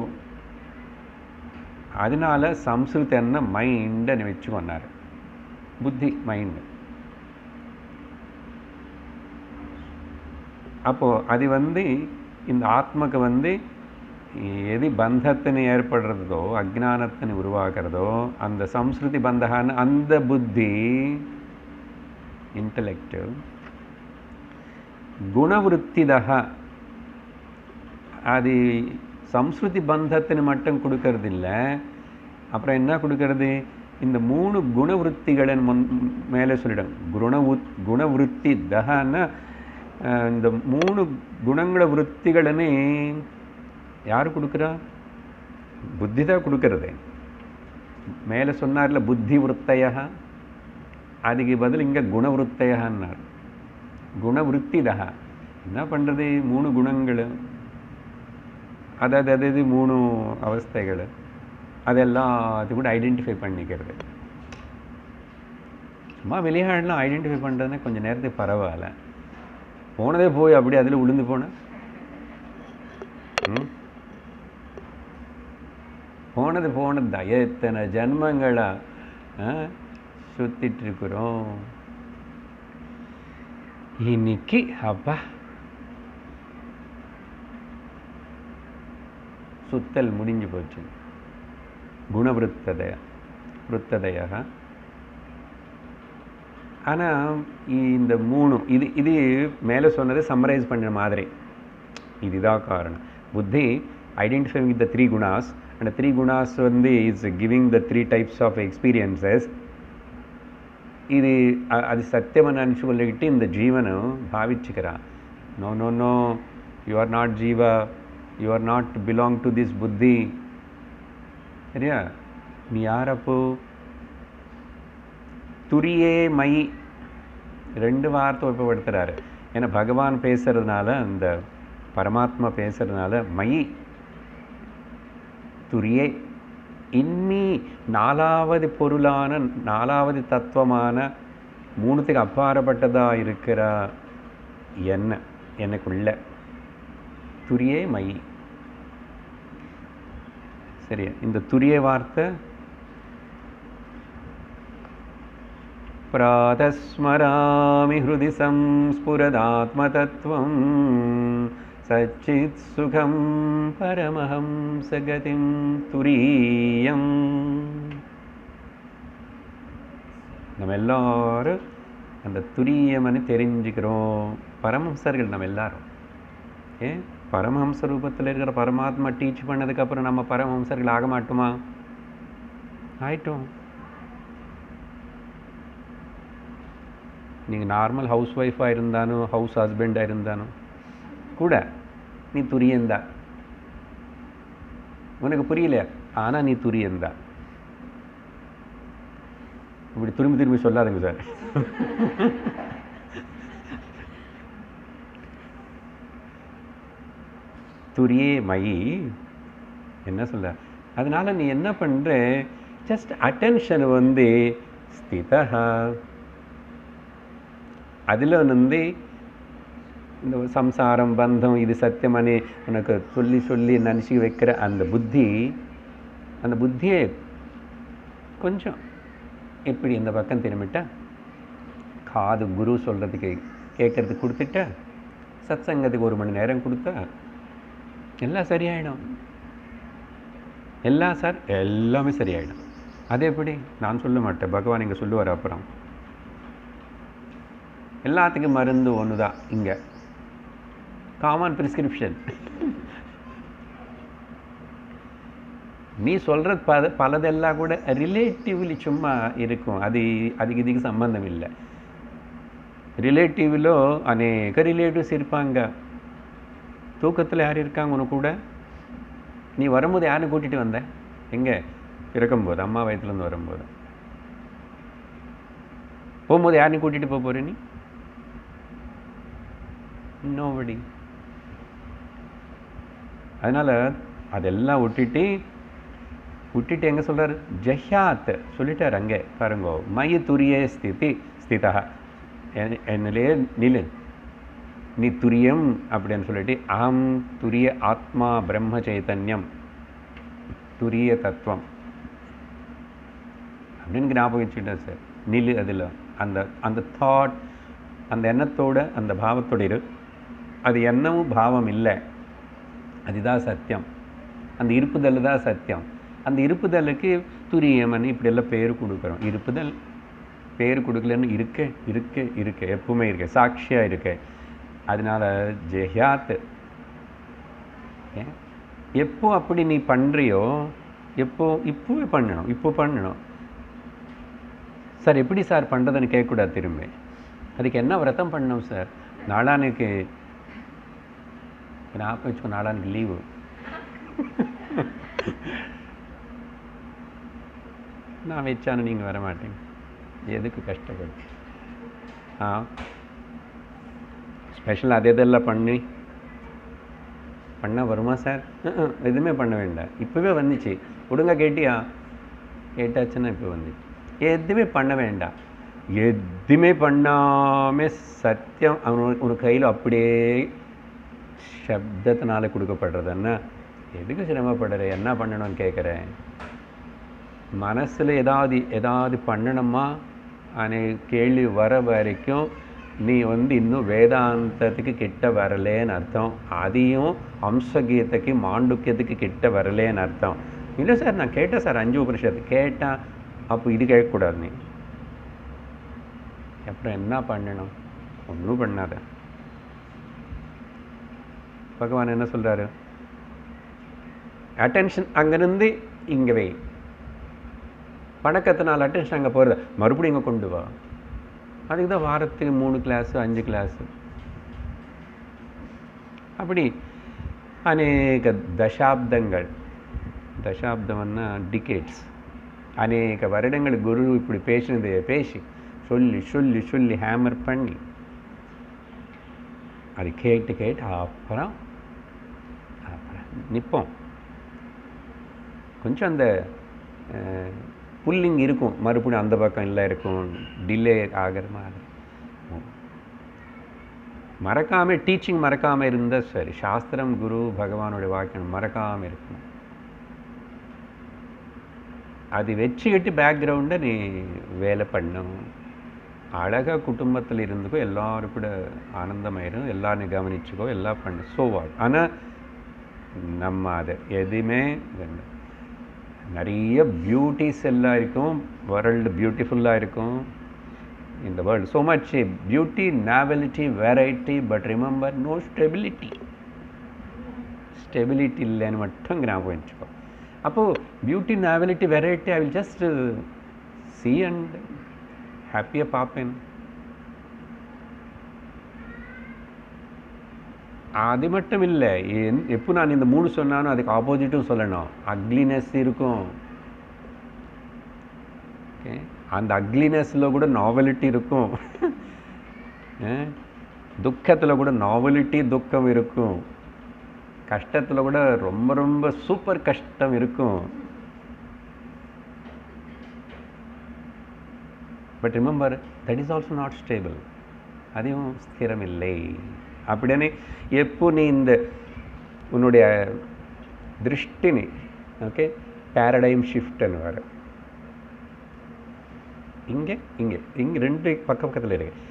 அதனால சம்ஸ்கிருதி என்ன மைண்டை வச்சுக்கொண்டார், புத்தி மைண்டு. அப்போது அது இந்த ஆத்மக்கு எது பந்தத்தின்னு ஏற்படுறதோ, அஜ்ஞானத்தின்னு உருவாகிறதோ, அந்த சம்ஸ்கிருதி பந்தகான அந்த புத்தி இன்டலெக்டிவ் குணவருத்திதக, அது சம்ஸ்கிருதி பந்தத்தின்னு மட்டும் கொடுக்கறதில்ல. அப்புறம் என்ன கொடுக்கறது? இந்த 3 குணவருத்திகளை மேலே சொல்லிடும். குணவருத்தி தகன்னா இந்த 3 குணங்கள விருத்திகளே யார் கொடுக்குறா? புத்தி தான் கொடுக்கறது. மேலே சொன்னார்ல புத்தி விருத்தையா, அதுக்கு பதில் இங்கே குணவருத்தையான்னார். குணவருத்திதா என்ன பண்ணுறது? 3 குணங்கள், அதாவது 3 அவஸ்தைகள், அதெல்லாம் கூட ஐடென்டிஃபை பண்ணிக்கிறது. சும்மா வெளியாடலாம் ஐடென்டிஃபை பண்ணுறதுன்னா கொஞ்சம் நேரத்துக்கு பரவாயில்ல. போனதே போய் அப்படி அதில் விழுந்து போனேன். போனது தான். எத்தனை ஜன்மங்களா சுத்திட்டு இருக்கிறோம். இன்னைக்கு அப்பா சுத்தல் முடிஞ்சு போச்சு. குணவருத்ததையாக. ஆனால் இந்த 3 இது மேலே சொன்னது சம்மரைஸ் பண்ணுற மாதிரி. இதுதான் காரணம். புத்தி ஐடென்டிஃபைங் வித் த 3 குணாஸ், அந்த 3 குணாஸ் is giving the 3 types of experiences. இது அது சத்தியமாக நினச்சி கொள்ளிக்கிட்டு இந்த ஜீவனும் பாவிச்சுக்கிறான். No no no, you are not ஜீவா, you are not belong to this புத்தி. சரியா? நீ யார்? அப்போ துரியே மை 2 வார்த்தை உபயோகப்படுத்துகிறாரு. ஏன்னா பகவான் பேசுறதுனால, அந்த பரமாத்மா பேசுறதுனால மை துரியே இன்னி 4வது பொருளான 4வது தத்துவமான 3த்துக்கு அப்பாற்பட்டதாக இருக்கிற எனக்குள்ள துரியே மை. சரியா? இந்த துரிய வார்த்தை பிராதஸ்மராமி ஹிருதி சம்ஸ்புரதாத்மதத்வம் சச்சித் சுகம் பரமஹம்சகதிம் துரியம். நம்ம எல்லாரும் அந்த துரியம்னு தெரிஞ்சுக்கிறோம். பரமஹம்சர்கள் நம்ம எல்லாரும். பரமஹம்ச ரூபத்தில் இருக்கிற பரமாத்மா டீச் பண்ணதுக்கப்புறம் நம்ம பரமஹம்சர்கள் ஆக மாட்டோமா? ஆயிட்டோம். நீங்கள் நார்மல் ஹவுஸ் ஒய்ஃபாக இருந்தாலும் ஹவுஸ் ஹஸ்பண்டாக இருந்தாலும் கூட நீ துரியந்தா. உனக்கு புரியலையா? ஆனால் நீ துரியந்தா. இப்படி திரும்பி சொல்லாதுங்க சார். துரியே மயி என்ன சொல்ல? அதனால நீ என்ன பண்ணுற? ஜஸ்ட் அட்டென்ஷன் ஸ்திதா. அதில் இந்த சம்சாரம் பந்தம் இது சத்தியமனே உனக்கு சொல்லி நினச்சி வைக்கிற அந்த புத்தியை கொஞ்சம் இப்படி இந்த பக்கம் திரும்பிட்டா, காது குரு சொல்கிறதுக்கு கேட்கறதுக்கு கொடுத்துட்டா, சத் சங்கத்துக்கு 1 மணி நேரம் கொடுத்தா எல்லாம் சரியாயிடும். எல்லாமே சரியாயிடும். அது எப்படி? நான் சொல்ல மாட்டேன், பகவான் இங்கே சொல்லுவார். அப்புறம் எல்லாத்துக்கும் மருந்து ஒன்று தான் இங்கே, காமன் ப்ரிஸ்கிரிப்ஷன். நீ சொல்கிறது பலதெல்லாம் கூட ரிலேட்டிவ்லி சும்மா இருக்கும், அதுக்கு இதுக்கு சம்பந்தம் இல்லை. ரிலேட்டிவ்ல அநேக ரிலேட்டிவ்ஸ் இருப்பாங்க. தூக்கத்தில் யார் இருக்காங்க உனக்கு கூட? நீ வரும்போது யாரும் கூட்டிகிட்டு வந்த? எங்கே? பிறக்கும்போது, அம்மா வயிற்றுலேருந்து வரும்போது. போகும்போது யாரையும் கூட்டிகிட்டு போக போகிற நீ? நோபடி. அதனால் அதெல்லாம் விட்டுட்டு எங்கே சொல்கிறார்? ஜஹ்யாத் சொல்லிட்டார். அங்கே பாருங்கோ, மயி துரியே ஸ்திதா, என்னிலே நிலு, நீ துரியம் அப்படின்னு சொல்லிட்டு, அகம் துரிய ஆத்மா பிரம்ம சைத்தன்யம், துரிய தத்துவம் அப்படின்னு ஞாபகம் வச்சுக்கிட்டேன் சார். நிலு அதில் அந்த தாட், அந்த எண்ணத்தோட அந்த பாவத்தோடு இரு. அது எண்ணமும் பாவம் இல்லை, அதுதான் சத்தியம். அந்த இருப்புதல் தான் சத்தியம். அந்த இருப்புதலுக்கு துரியமன்னு இப்படியெல்லாம் பேர் கொடுக்குறோம். இருப்புதல் பேர் கொடுக்கலன்னு இருக்க எப்பவுமே இருக்க, சாட்சியாக இருக்க. அதனால ஜெஹ்யாத். எப்போ அப்படி நீ பண்ணுறியோ, இப்போவே பண்ணணும். சார் எப்படி சார் பண்ணுறதுன்னு கேட்கக்கூடாது திரும்ப. அதுக்கு என்ன விரதம் பண்ணணும் சார்? நாளானுக்கு ஞாபகம் வச்சுக்கோ, நாளானுக்கு லீவு. நான் வச்சானு நீங்கள் வர மாட்டேங்க, எதுக்கு கஷ்டப்படு? ஸ்பெஷல் அதெல்லாம் பண்ண வருமா சார்? எதுவுமே பண்ண வேண்டாம், இப்போவே வந்துச்சு. ஒழுங்கா கேட்டாச்சுன்னா இப்போ வந்துச்சு. எதுவுமே பண்ண வேண்டாம். எதுவுமே பண்ணாமல் சத்தியம் உனக்கு கையில் அப்படியே சப்தத்தினால கொடுக்கப்படுறதுன்னா எதுக்கு சிரமப்படுற? என்ன பண்ணணும்னு கேட்குறேன். மனசில் ஏதாவது பண்ணணுமா அனே கேள்வி வர வரைக்கும் நீ இன்னும் வேதாந்தத்துக்கு கிட்ட வரலேன்னு அர்த்தம். அதையும் அம்சகீதத்துக்கு மாண்டுக்கியத்துக்கு கிட்ட வரலேன்னு அர்த்தம். இல்லை சார், நான் கேட்டேன் சார் 5 உபனிஷத்து கேட்டால். அப்போ இது கேட்கக்கூடாது. நீ அப்புறம் என்ன பண்ணணும்? ஒன்றும் பண்ணாத. பகவான் என்ன சொல்கிறாரு? அட்டென்ஷன் அங்கேருந்து இங்கே வை. பழக்கத்தினால் அட்டென்ஷன் அங்கே போகிறது, மறுபடியும் இங்கே கொண்டு வா. அதுக்கு தான் வாரத்துக்கு 3 கிளாஸு 5 கிளாஸு அப்படி அநேக தசாப்தம்னா டிகேட்ஸ், அநேக வருடங்கள் குரு இப்படி பேசி சொல்லி ஹேமர் பண்ணி அது கேட்டு அப்புறம் நிற்போம். கொஞ்சம் அந்த புல்லிங் இருக்கும், மறுபடியும் அந்த பக்கம் இல்லை இருக்கும், டிலே ஆகிற மாதிரி. மறக்காமல் டீச்சிங் மறக்காமல் இருந்தால் சரி. சாஸ்திரம், குரு, பகவானுடைய வாக்கியம் மறக்காமல் இருக்கணும். அது வச்சுக்கிட்டு பேக்ரவுண்டை நீ வேலை பண்ணும். அழகாக குடும்பத்தில் இருந்துக்கோ, எல்லோரும் கூட ஆனந்தமாயிரும், எல்லாரும் கவனிச்சுக்கோ, எல்லாம் பண்ணு. சோவாள். ஆனால் நம்ம அதை எதுவுமே நிறைய பியூட்டிஸ் எல்லாம் இருக்கும், வேர்ல்டு பியூட்டிஃபுல்லாக இருக்கும். இந்த world so much beauty, novelty, variety, but remember no stability. Stability இல்லைன்னு மட்டும் ஞாபகம் வச்சுக்கோ. அப்போது beauty, novelty, variety I will just see and ஹாப்பியாக பார்ப்பேன். அது மட்டும் இல்லை, எப்போ நான் இந்த 3 சொன்னாலும் அதுக்கு ஆப்போசிட்டும் சொல்லணும். அக்லினஸ் இருக்கும். ஓகே, அந்த அக்லினஸில் கூட நாவலிட்டி இருக்கும். துக்கத்தில் கூட நாவலிட்டி, துக்கம் இருக்கும். கஷ்டத்தில் கூட ரொம்ப ரொம்ப சூப்பர் கஷ்டம் இருக்கும். But remember that is also not stable. அதையும் ஸ்திரம் இல்லை. அப்படின்னே எப்போ நீ இந்த உன்னுடைய திருஷ்டினி ஓகே பேரடைம் ஷிஃப்ட்னு வர இங்கே இங்கே இங்கே ரெண்டு பக்கத்தில் இருக்கு.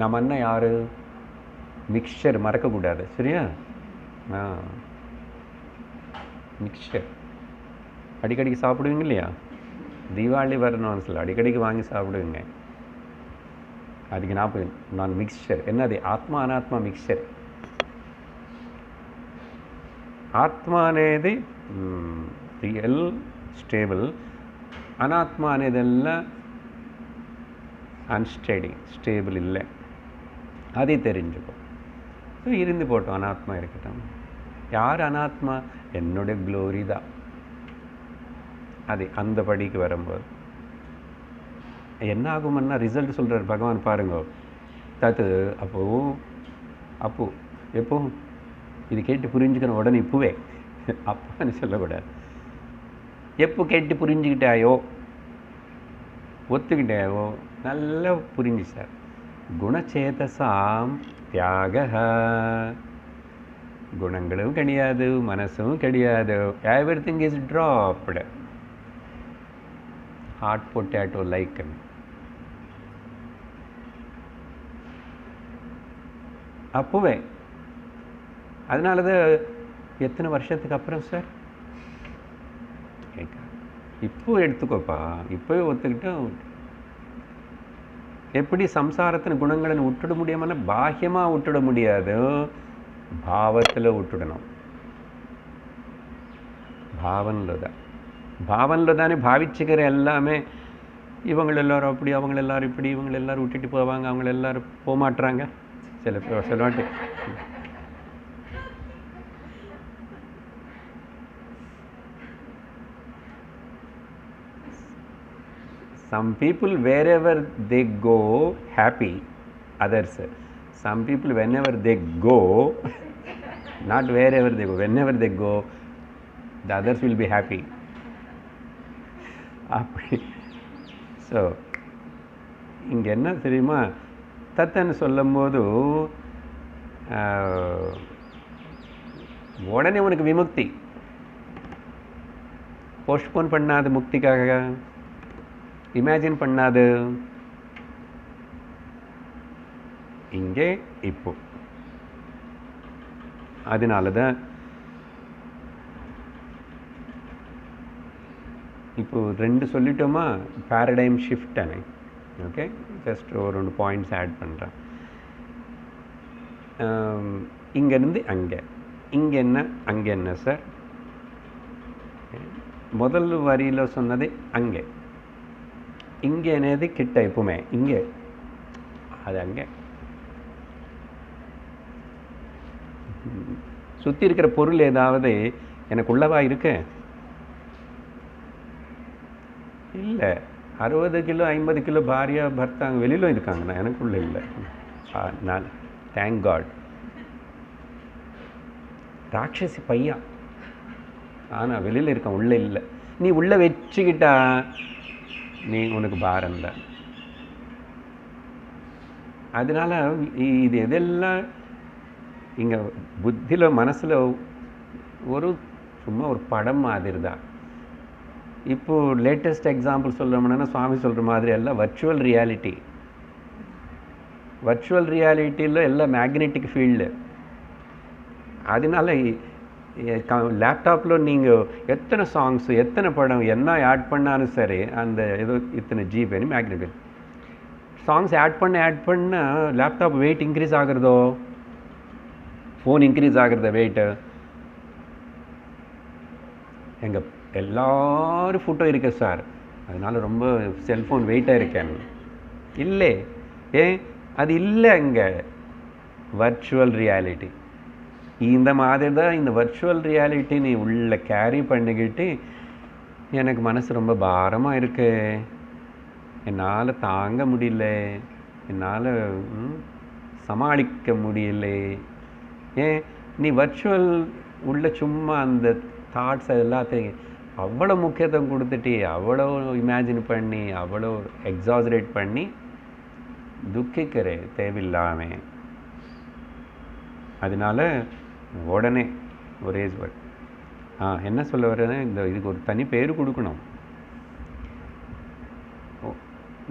நம்ம என்ன யார்? மிக்சர் மறக்கக்கூடாது, சரியா? மிக்சர் அடிக்கடிக்கு சாப்பிடுவீங்க இல்லையா? தீபாவளி வரணும்னு சொல்ல அடிக்கடிக்கு வாங்கி சாப்பிடுவீங்க. அதுக்கு நான் மிக்சர் என்னது? ఆత్మ అనాత్మ మిక్చర్. ఆత్మ అనేది రియల్ స్టేబుల్, అనాత్మ అనేదெல்லாம் அன்ஸ்டேடி, ஸ்டேபிள் இல்லை. அதை தெரிஞ்சுக்கும். ஸோ இருந்து போட்டோம், அனாத்மா இருக்கட்டும். யார் அனாத்மா? என்னுடைய க்ளோரி தான். அது அந்த படிக்கு வரும்போது என்ன ஆகும்னா ரிசல்ட் சொல்கிறார் பகவான் பாருங்க. தத்து அப்போ எப்போ இது கேட்டு புரிஞ்சுக்கணும் உடனே இப்போவே, அப்பான்னு சொல்லக்கூடாது. எப்போ கேட்டு புரிஞ்சுக்கிட்டாயோ, ஒத்துக்கிட்டாயோ, நல்லா புரிஞ்சு சார். குணச்சேதசாம் தியாக, குணங்களும் கிடையாது, மனசும் கிடையாது. Everything is dropped. Hot potato like. அப்போவே அதனால தான் எத்தனை வருஷத்துக்கு அப்புறம் சார் கேட்க, இப்போ எடுத்துக்கோப்பா, இப்போவே ஒத்துக்கிட்டு எப்படி சம்சாரத்தின் குணங்களை விட்டுட முடியாமல? பாஹ்யமாக விட்டுட முடியாது, பாவத்தில் விட்டுடணும். பாவனில் தானே பாவிச்சுக்கிற எல்லாமே. இவங்க எல்லாரும் அப்படி, அவங்க எல்லாரும் இப்படி, இவங்க எல்லாரும் விட்டுட்டு போவாங்க, அவங்க எல்லாரும் போகமாட்டுறாங்க. சில வாட்டி some people wherever they go happy, others some people whenever they go, not wherever they go, whenever they go the others will be happy. So இங்கே என்ன தெரியுமா, தத்தன்னு சொல்லும் போது உடனே உனக்கு விமுக்தி. போஸ்ட்போன் பண்ணாது முக்திக்காக, இமேஜின் பண்ணாது. இங்கே இப்போ அதனால தான் இப்போ ரெண்டு சொல்லிட்டோமா, பேரடைம் ஷிஃப்ட் அணை. ஓகே, ஜஸ்ட் ஒரு 2 பாயிண்ட்ஸ் ஆட் பண்ணுறேன். இங்கேருந்து அங்கே, இங்கே என்ன அங்கே என்ன சார்? முதல் வரியில் சொன்னது அங்கே, இங்கே என்னது கிட்ட, எப்பவுமே இங்கே, அது அங்கே. சுற்றி இருக்கிற பொருள் ஏதாவது எனக்குள்ளவா இருக்கு? இல்லை. 60 கிலோ 50 கிலோ பாரியா பர்த்தாங்க வெளியிலும் இருக்காங்க, நான் எனக்குள்ளே இல்லை. நான் தேங்க் காட். ராட்சசி பையா, ஆனால் வெளியில் இருக்கான், உள்ளே இல்லை. நீ உள்ளே வச்சுக்கிட்டா நீ உனக்கு பாரம் இல்லை. அதனால் இது எதெல்லாம் இங்கே புத்தியில் மனசில் ஒரு சும்மா ஒரு படம் மாதிரி தான். இப்போது லேட்டஸ்ட் எக்ஸாம்பிள் சொல்லணும்னா சுவாமி சொல்கிற மாதிரி எல்லாம் வர்ச்சுவல் ரியாலிட்டி. வர்ச்சுவல் ரியாலிட்டியில் எல்லாம் மேக்னெட்டிக் ஃபீல்டு. அதனால லேப்டாப்பில் நீங்கள் எத்தனை சாங்ஸு, எத்தனை படம் என்ன ஆட் பண்ணாலும் சரி, அந்த ஏதோ இத்தனை ஜிபி மேக்னெட்டிக் சாங்ஸ் ஆட் பண்ண லேப்டாப் வெயிட் இன்க்ரீஸ் ஆகுறதோ, ஃபோன் இன்க்ரீஸ் ஆகுறத வெயிட்டு. எங்கள் எல்லாரும் ஃபோட்டோ இருக்கு சார், அதனால் ரொம்ப செல்ஃபோன் வெயிட்டாக இருக்கேன். இல்லை, ஏன் அது இல்லை. அங்கே வர்ச்சுவல் ரியாலிட்டி இந்த மாதிரி தான். இந்த வர்ச்சுவல் ரியாலிட்டி நீ உள்ளே கேரி பண்ணிக்கிட்டு, எனக்கு மனசு ரொம்ப பாரமாக இருக்கு, என்னால் தாங்க முடியல, என்னால் சமாளிக்க முடியல. ஏன் நீ வர்ச்சுவல் உள்ள சும்மா அந்த தாட்ஸ் எல்லாத்தையும் அவ்வளோ முக்கியத்துவம் கொடுத்துட்டு, அவ்வளோ இமேஜின் பண்ணி, அவ்வளோ எக்ஸாஜரேட் பண்ணி துக்கிக்கிற தேவையில்லாமல். அதனால உடனே ஒரே என்ன சொல்ல வரேன்னா, இதுக்கு ஒரு தனி பேர் கொடுக்கணும்.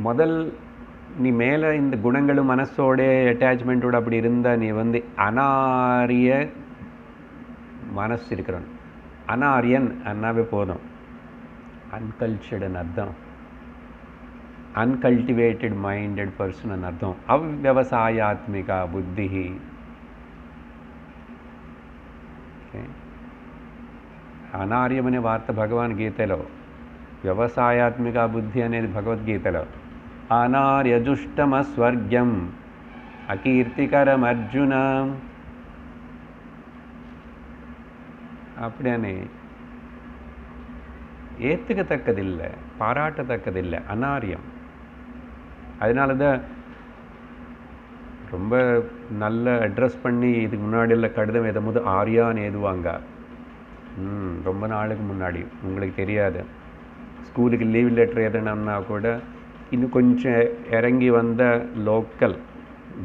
முதல் நீ மேலே இந்த குணங்களும் மனசோட அட்டாச்மெண்ட்டோட அப்படி இருந்தால் நீ வந்து அனாரிய மனசு இருக்கிறவன். அனாரியன் அண்ணாவே போதும், அன்கல்ச்சர்டுன்னு அர்த்தம், అన్కల్టివేటెడ్ మైండెడ్ పర్సన్ అని అర్థం. అవ్యవసాయాత్మిక బుద్ధి. అనార్యం అనే వార్త భగవద్గీతలో, వ్యవసాయాత్మిక బుద్ధి అనేది భగవద్గీతలో. అనార్యజుష్టమస్వర్గ్యం అకీర్తికరం అర్జున. அப்படியானே ஏற்றுக்கத்தக்கதில்லை, பாராட்டத்தக்கதில்லை, அனாரியம். அதனால தான் ரொம்ப நல்ல அட்ரஸ் பண்ணி இதுக்கு முன்னாடியில் கடிதம் எழுதும்போது ஆர்யான்னு எழுதுவாங்க. ரொம்ப நாளுக்கு முன்னாடி உங்களுக்கு தெரியாது. ஸ்கூலுக்கு லீவ் லெட்டர் எழுதணும்னா கூட இன்னும் கொஞ்சம் இறங்கி வந்த லோக்கல்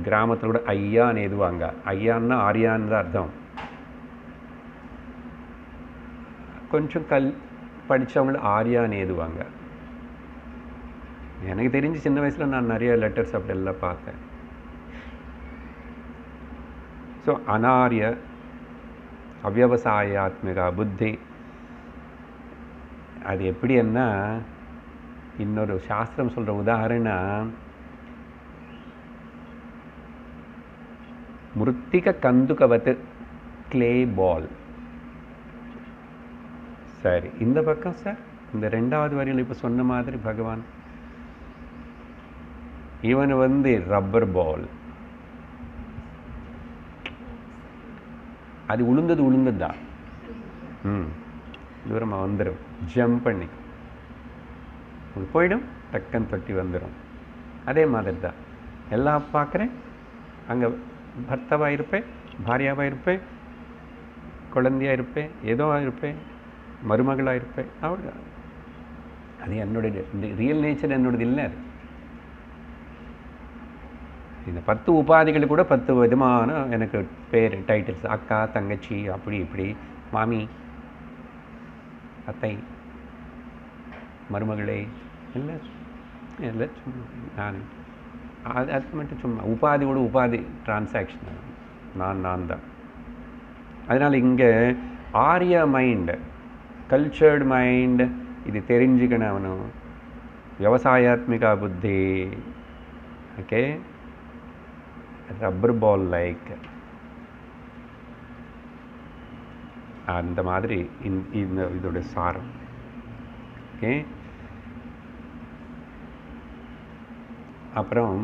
கிராமத்தில் கூட ஐயான்னு எழுதுவாங்க. ஐயான்னா ஆர்யான்னு தான் அர்த்தம். கொஞ்சம் படித்தவங்கள ஆர்யான்னு எழுதுவாங்க. எனக்கு தெரிஞ்சு சின்ன வயசில் நான் நிறைய லெட்டர்ஸ் அப்படி எல்லாம் பார்த்தேன். ஸோ அனாரிய அவ்யவசாயாத்மிகா புத்தி அது எப்படின்னா, இன்னொரு சாஸ்திரம் சொல்கிற உதாரணம், மிருத்திக கந்துகவத்து கிளே பால். சரி, இந்த பக்கம் சார் இந்த ரெண்டாவது வரியில் இப்போ சொன்ன மாதிரி பகவான் இவன் வந்து ரப்பர் பால். அது உளுந்தது தான். தூரமாக வந்துடும், ஜம்ப் பண்ணி போயிடும், டக்குன்னு தொட்டி வந்துடும். அதே மாதிரி தான் எல்லாம் பார்க்குறேன். அங்கே பர்த்தாவாக இருப்பேன், பாரியாவாக இருப்பேன், குழந்தையாக இருப்பேன், ஏதோ இருப்பேன், மருமகளாக இருப்பேன். அவ்வளோ அது என்னுடைய ரியல் நேச்சர், என்னோடது இல்லை. அது இந்த 10 உபாதிகள் கூட 10 விதமான எனக்கு பேர், டைட்டில்ஸ், அக்கா, தங்கச்சி, அப்படி இப்படி, மாமி, அத்தை, மருமகளே, எல்லாம் சும்மா நான் அது மட்டும் சும்மா உபாதியோட உபாதி டிரான்சாக்ஷன், நான் தான். அதனால் இங்கே ஆரிய மைண்டு, கல்ச்சர்டு மைண்ட், இது தெரிஞ்சுக்கணும் அவனும். விவசாயாத்மிகா புத்தி, ஓகே, ரப்பர் பால் லைக், அந்த மாதிரி இதோட சாரம். ஓகே, அப்புறம்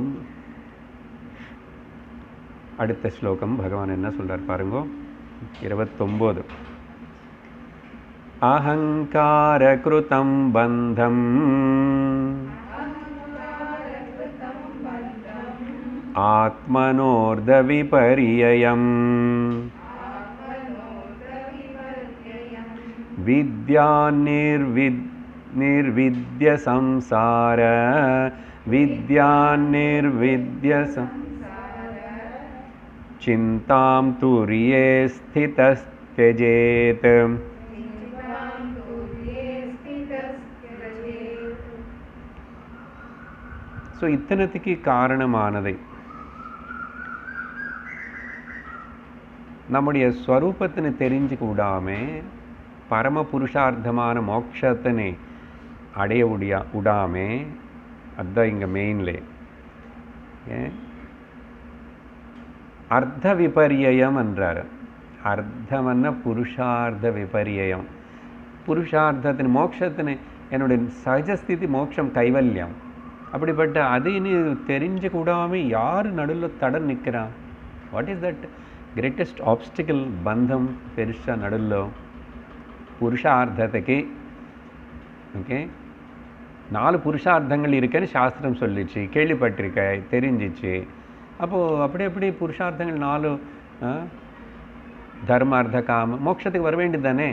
அடுத்த ஸ்லோகம் பகவான் என்ன சொல்றார் பாருங்க, 29. அஹங்கார கிருதம் பந்தம் ஆத்மனோர்த விபர்யயம் வித்யா நிர்வித்ய சம்சார வித்யா நிர்வித்ய சிந்தாம் துரியே ஸ்திதஸ்த்யஜேத். ஸோ இத்தனத்துக்கு காரணமானதை நம்முடைய ஸ்வரூபத்தினை தெரிஞ்சுக்க விடாமல் பரம புருஷார்த்தமான மோட்சத்தினை அடைய விடாமல், அதுதான் இங்கே மெயின்லே அர்த்த விபர்யம் என்றார். அர்த்தமன்ன புருஷார்த்த விபர்யம். புருஷார்த்தத்தின் மோட்சத்தினை, என்னுடைய சகஜஸ்திதி மோட்சம் கைவல்யம், அப்படிப்பட்ட அதை நீ தெரிஞ்சுக்க விடாமல் யார் நடுவில் தட நிற்கிறான்? What is that greatest obstacle? பந்தம் பெருசா நடுவில் புருஷார்த்தத்துக்கு. ஓகே, 4 புருஷார்த்தங்கள் இருக்குன்னு சாஸ்திரம் சொல்லிச்சு, கேள்விப்பட்டிருக்க, தெரிஞ்சிச்சு. அப்போது அப்படி புருஷார்த்தங்கள் 4, தர்ம அர்த்த காம, மோட்சத்துக்கு வர வேண்டியது தானே?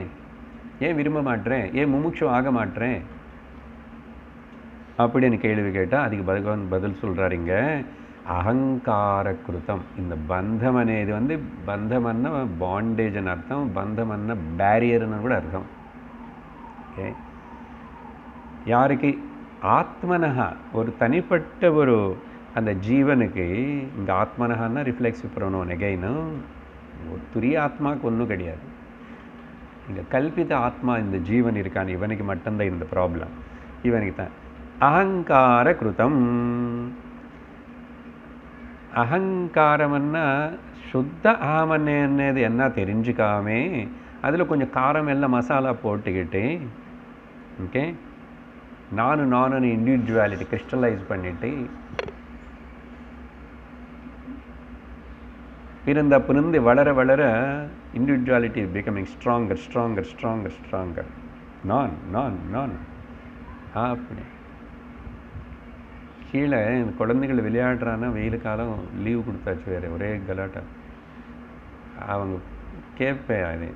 ஏன் விரும்ப மாட்டேறேன், ஏன் முமுட்சு ஆக மாட்டேறேன் அப்படின்னு கேள்வி கேட்டால் அதுக்கு பகவான் பதில் சொல்கிறாருங்க, அகங்கார கிருத்தம். இந்த பந்தம் అనేది வந்து பந்தமன்ன பாண்டேஜ்னு அர்த்தம், பந்தமன்ன பேரியர்னு கூட அர்த்தம். ஓகே, யாருக்கு ஆத்மனஹா ஒரு தனிப்பட்ட ஒரு அந்த ஜீவனுக்கு இங்கே ஆத்மனஹான்னா ரிஃப்ளெக்ஸிவ் ப்ரோனோன் எகைனும் ஒரு துரிய ஆத்மாவுக்கு ஒன்றும் கிடையாது. இங்கே கல்பித ஆத்மா இந்த ஜீவன் இருக்கான், இவனுக்கு மட்டும்தான் இந்த ப்ராப்ளம். இவனுக்கு தான் அகங்கார கிருதம். அகங்காரம்னா சுத்த அகமன்னது என்ன தெரிஞ்சுக்காமே அதில் கொஞ்சம் காரம் எல்லாம் மசாலா போட்டுக்கிட்டு, ஓகே, நானும் இண்டிவிஜுவாலிட்டி கிறிஸ்டலைஸ் பண்ணிட்டு பிறந்து வளர வளர இண்டிவிஜுவாலிட்டி பிகமிங் ஸ்ட்ராங்கர். நான் அப்படி கீழே இந்த குழந்தைகள் விளையாடுறான்னா வெயில் காலம் லீவு கொடுத்தாச்சு, வேறு ஒரே கலாட்டா. அவங்க கேட்பேன் அது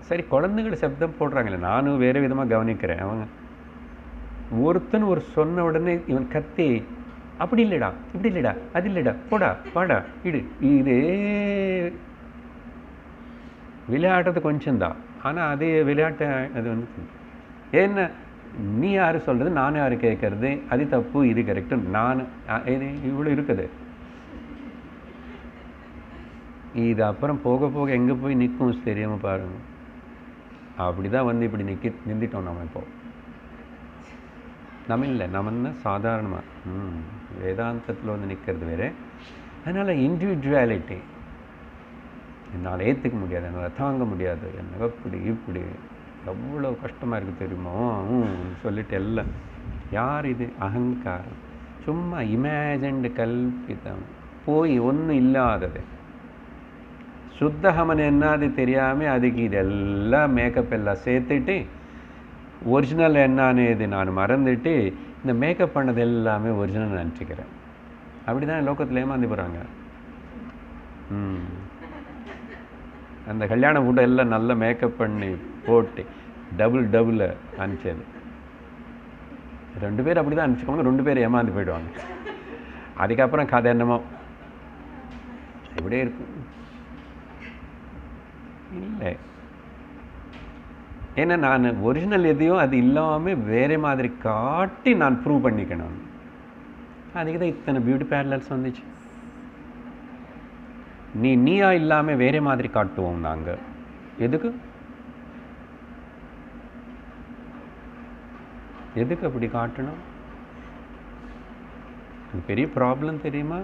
சரி, குழந்தைகள் சப்தம் போடுறாங்களே, நானும் வேறு விதமாக கவனிக்கிறேன். அவங்க ஒருத்தன் ஒரு சொன்ன உடனே இவன் கத்தி, அப்படி இல்லைடா, இப்படி இல்லைடா, அது இல்லைடா, போடா வாடா இடு, இதே விளையாடுறது கொஞ்சம்தான். ஆனால் அதே விளையாட்டை அது வந்து ஏன்னா நீ யார் சொல்கிறது, நான் யார் கேட்கறது, அது தப்பு இது கரெக்டு, நான் இது இவ்வளோ இருக்குது. இது அப்புறம் போக போக எங்கே போய் நிற்கும் தெரியாமல் பாருங்க. அப்படி தான் வந்து இப்படி நின்றுட்டோம் நம்ம. இப்போ நம்ம இல்லை, நம்ம சாதாரணமாக வேதாந்தத்தில் வந்து நிற்கிறது வேறு. அதனால் இண்டிவிஜுவாலிட்டி என்னால் ஏற்றுக்க முடியாது, என்னால் தாங்க முடியாது, என்ன இப்படி எவ்வளோ கஷ்டமாக இருக்குது தெரியுமோ சொல்லிட்டு எல்லாம். யார் இது? அகங்காரம். சும்மா இமேஜின்டு கல்பிதம், போய் ஒன்றும் இல்லாதது. சுத்தகமன் என்னது தெரியாமல் அதுக்கு இதெல்லாம் மேக்கப் எல்லாம் சேர்த்துட்டு ஒரிஜினல் என்னன்னு இது நான் மறந்துட்டு இந்த மேக்கப் பண்ணது எல்லாமே ஒரிஜினல் நினச்சிக்கிறேன். அப்படி தான் லோகத்தில் ஏமாந்து போகிறாங்க. அந்த கல்யாண ஃபுட்டை எல்லாம் நல்லா மேக்கப் பண்ணி போட்டு டபுள் அனுப்பிச்சது. 2 பேர் அப்படி தான் அனுப்பிச்சுக்கோங்க, 2 பேர் ஏமாந்து போயிடுவாங்க. அதுக்கப்புறம் கதை என்னமோ இப்படியே இருக்கும். இல்லை, ஏன்னா நான் ஒரிஜினல் எதையோ அது இல்லாமல் வேறு மாதிரி காட்டி நான் ப்ரூவ் பண்ணிக்கணும். அதுக்கு தான் இத்தனை பியூட்டி பேரலல்ஸ் வந்துச்சு. நீயா இல்லாமல் வேறு மாதிரி காட்டுவோம் நாங்கள். எதுக்கு அப்படி காட்டணும்? பெரிய ப்ராப்ளம் தெரியுமா?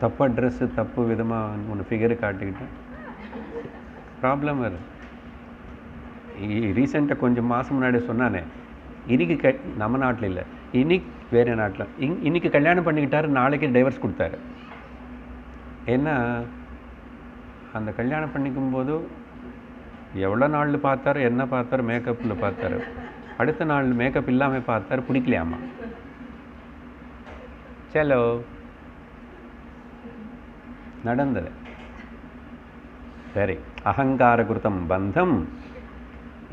தப்பு அட்ரெஸ்ஸு தப்பு விதமாக ஒன்று ஃபிகரு காட்டிக்கிட்டு ப்ராப்ளம் வருது. ரீசெண்டாக கொஞ்சம் மாதம் முன்னாடி சொன்னானே, இன்னைக்கு நம்ம நாட்டில் இல்லை, இன்னைக்கு வேறு நாட்டில் இன்னைக்கு கல்யாணம் பண்ணிக்கிட்டாரு, நாளைக்கு டைவர்ஸ் கொடுத்தாரு. ஏன்னா அந்த கல்யாணம் பண்ணிக்கும்போது எவ்வளோ நாள் பார்த்தாரு, என்ன பார்த்தாரு, மேக்கப்பில் பார்த்தாரு. அடுத்த நாள் மேக்கப் இல்லாமல் பார்த்தாரு, பிடிக்கலையாமா. சலோ நடந்தது. சரி, அகங்கார குருத்தம் பந்தம்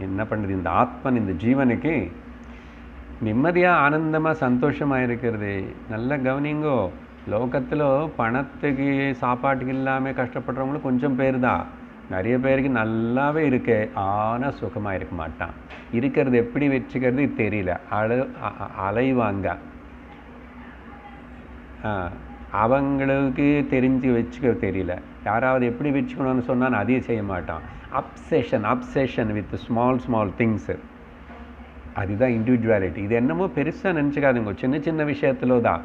என்ன பண்ணுறது? இந்த ஆத்மன் இந்த ஜீவனுக்கு நிம்மதியாக ஆனந்தமாக சந்தோஷமாக இருக்கிறது. நல்லா கவனிங்கோ, லோகத்தில் பணத்துக்கு சாப்பாட்டுக்கு இல்லாமல் கஷ்டப்படுறவங்களும் கொஞ்சம் பேர் தான். நிறைய பேருக்கு நல்லாவே இருக்கு, ஆனால் சுகமாக இருக்க மாட்டான். இருக்கிறது எப்படி வச்சுக்கிறது தெரியல, அலைவாங்க. அவங்களுக்கு தெரிஞ்சு வச்சுக்க தெரியல. யாராவது எப்படி வச்சுக்கணும்னு சொன்னால் அதையும் செய்ய மாட்டான். Obsession with small things. அதுதான் இண்டிவிஜுவாலிட்டி. இது என்னமோ பெருசாக நினச்சிக்காதுங்க, சின்ன சின்ன விஷயத்துல தான்.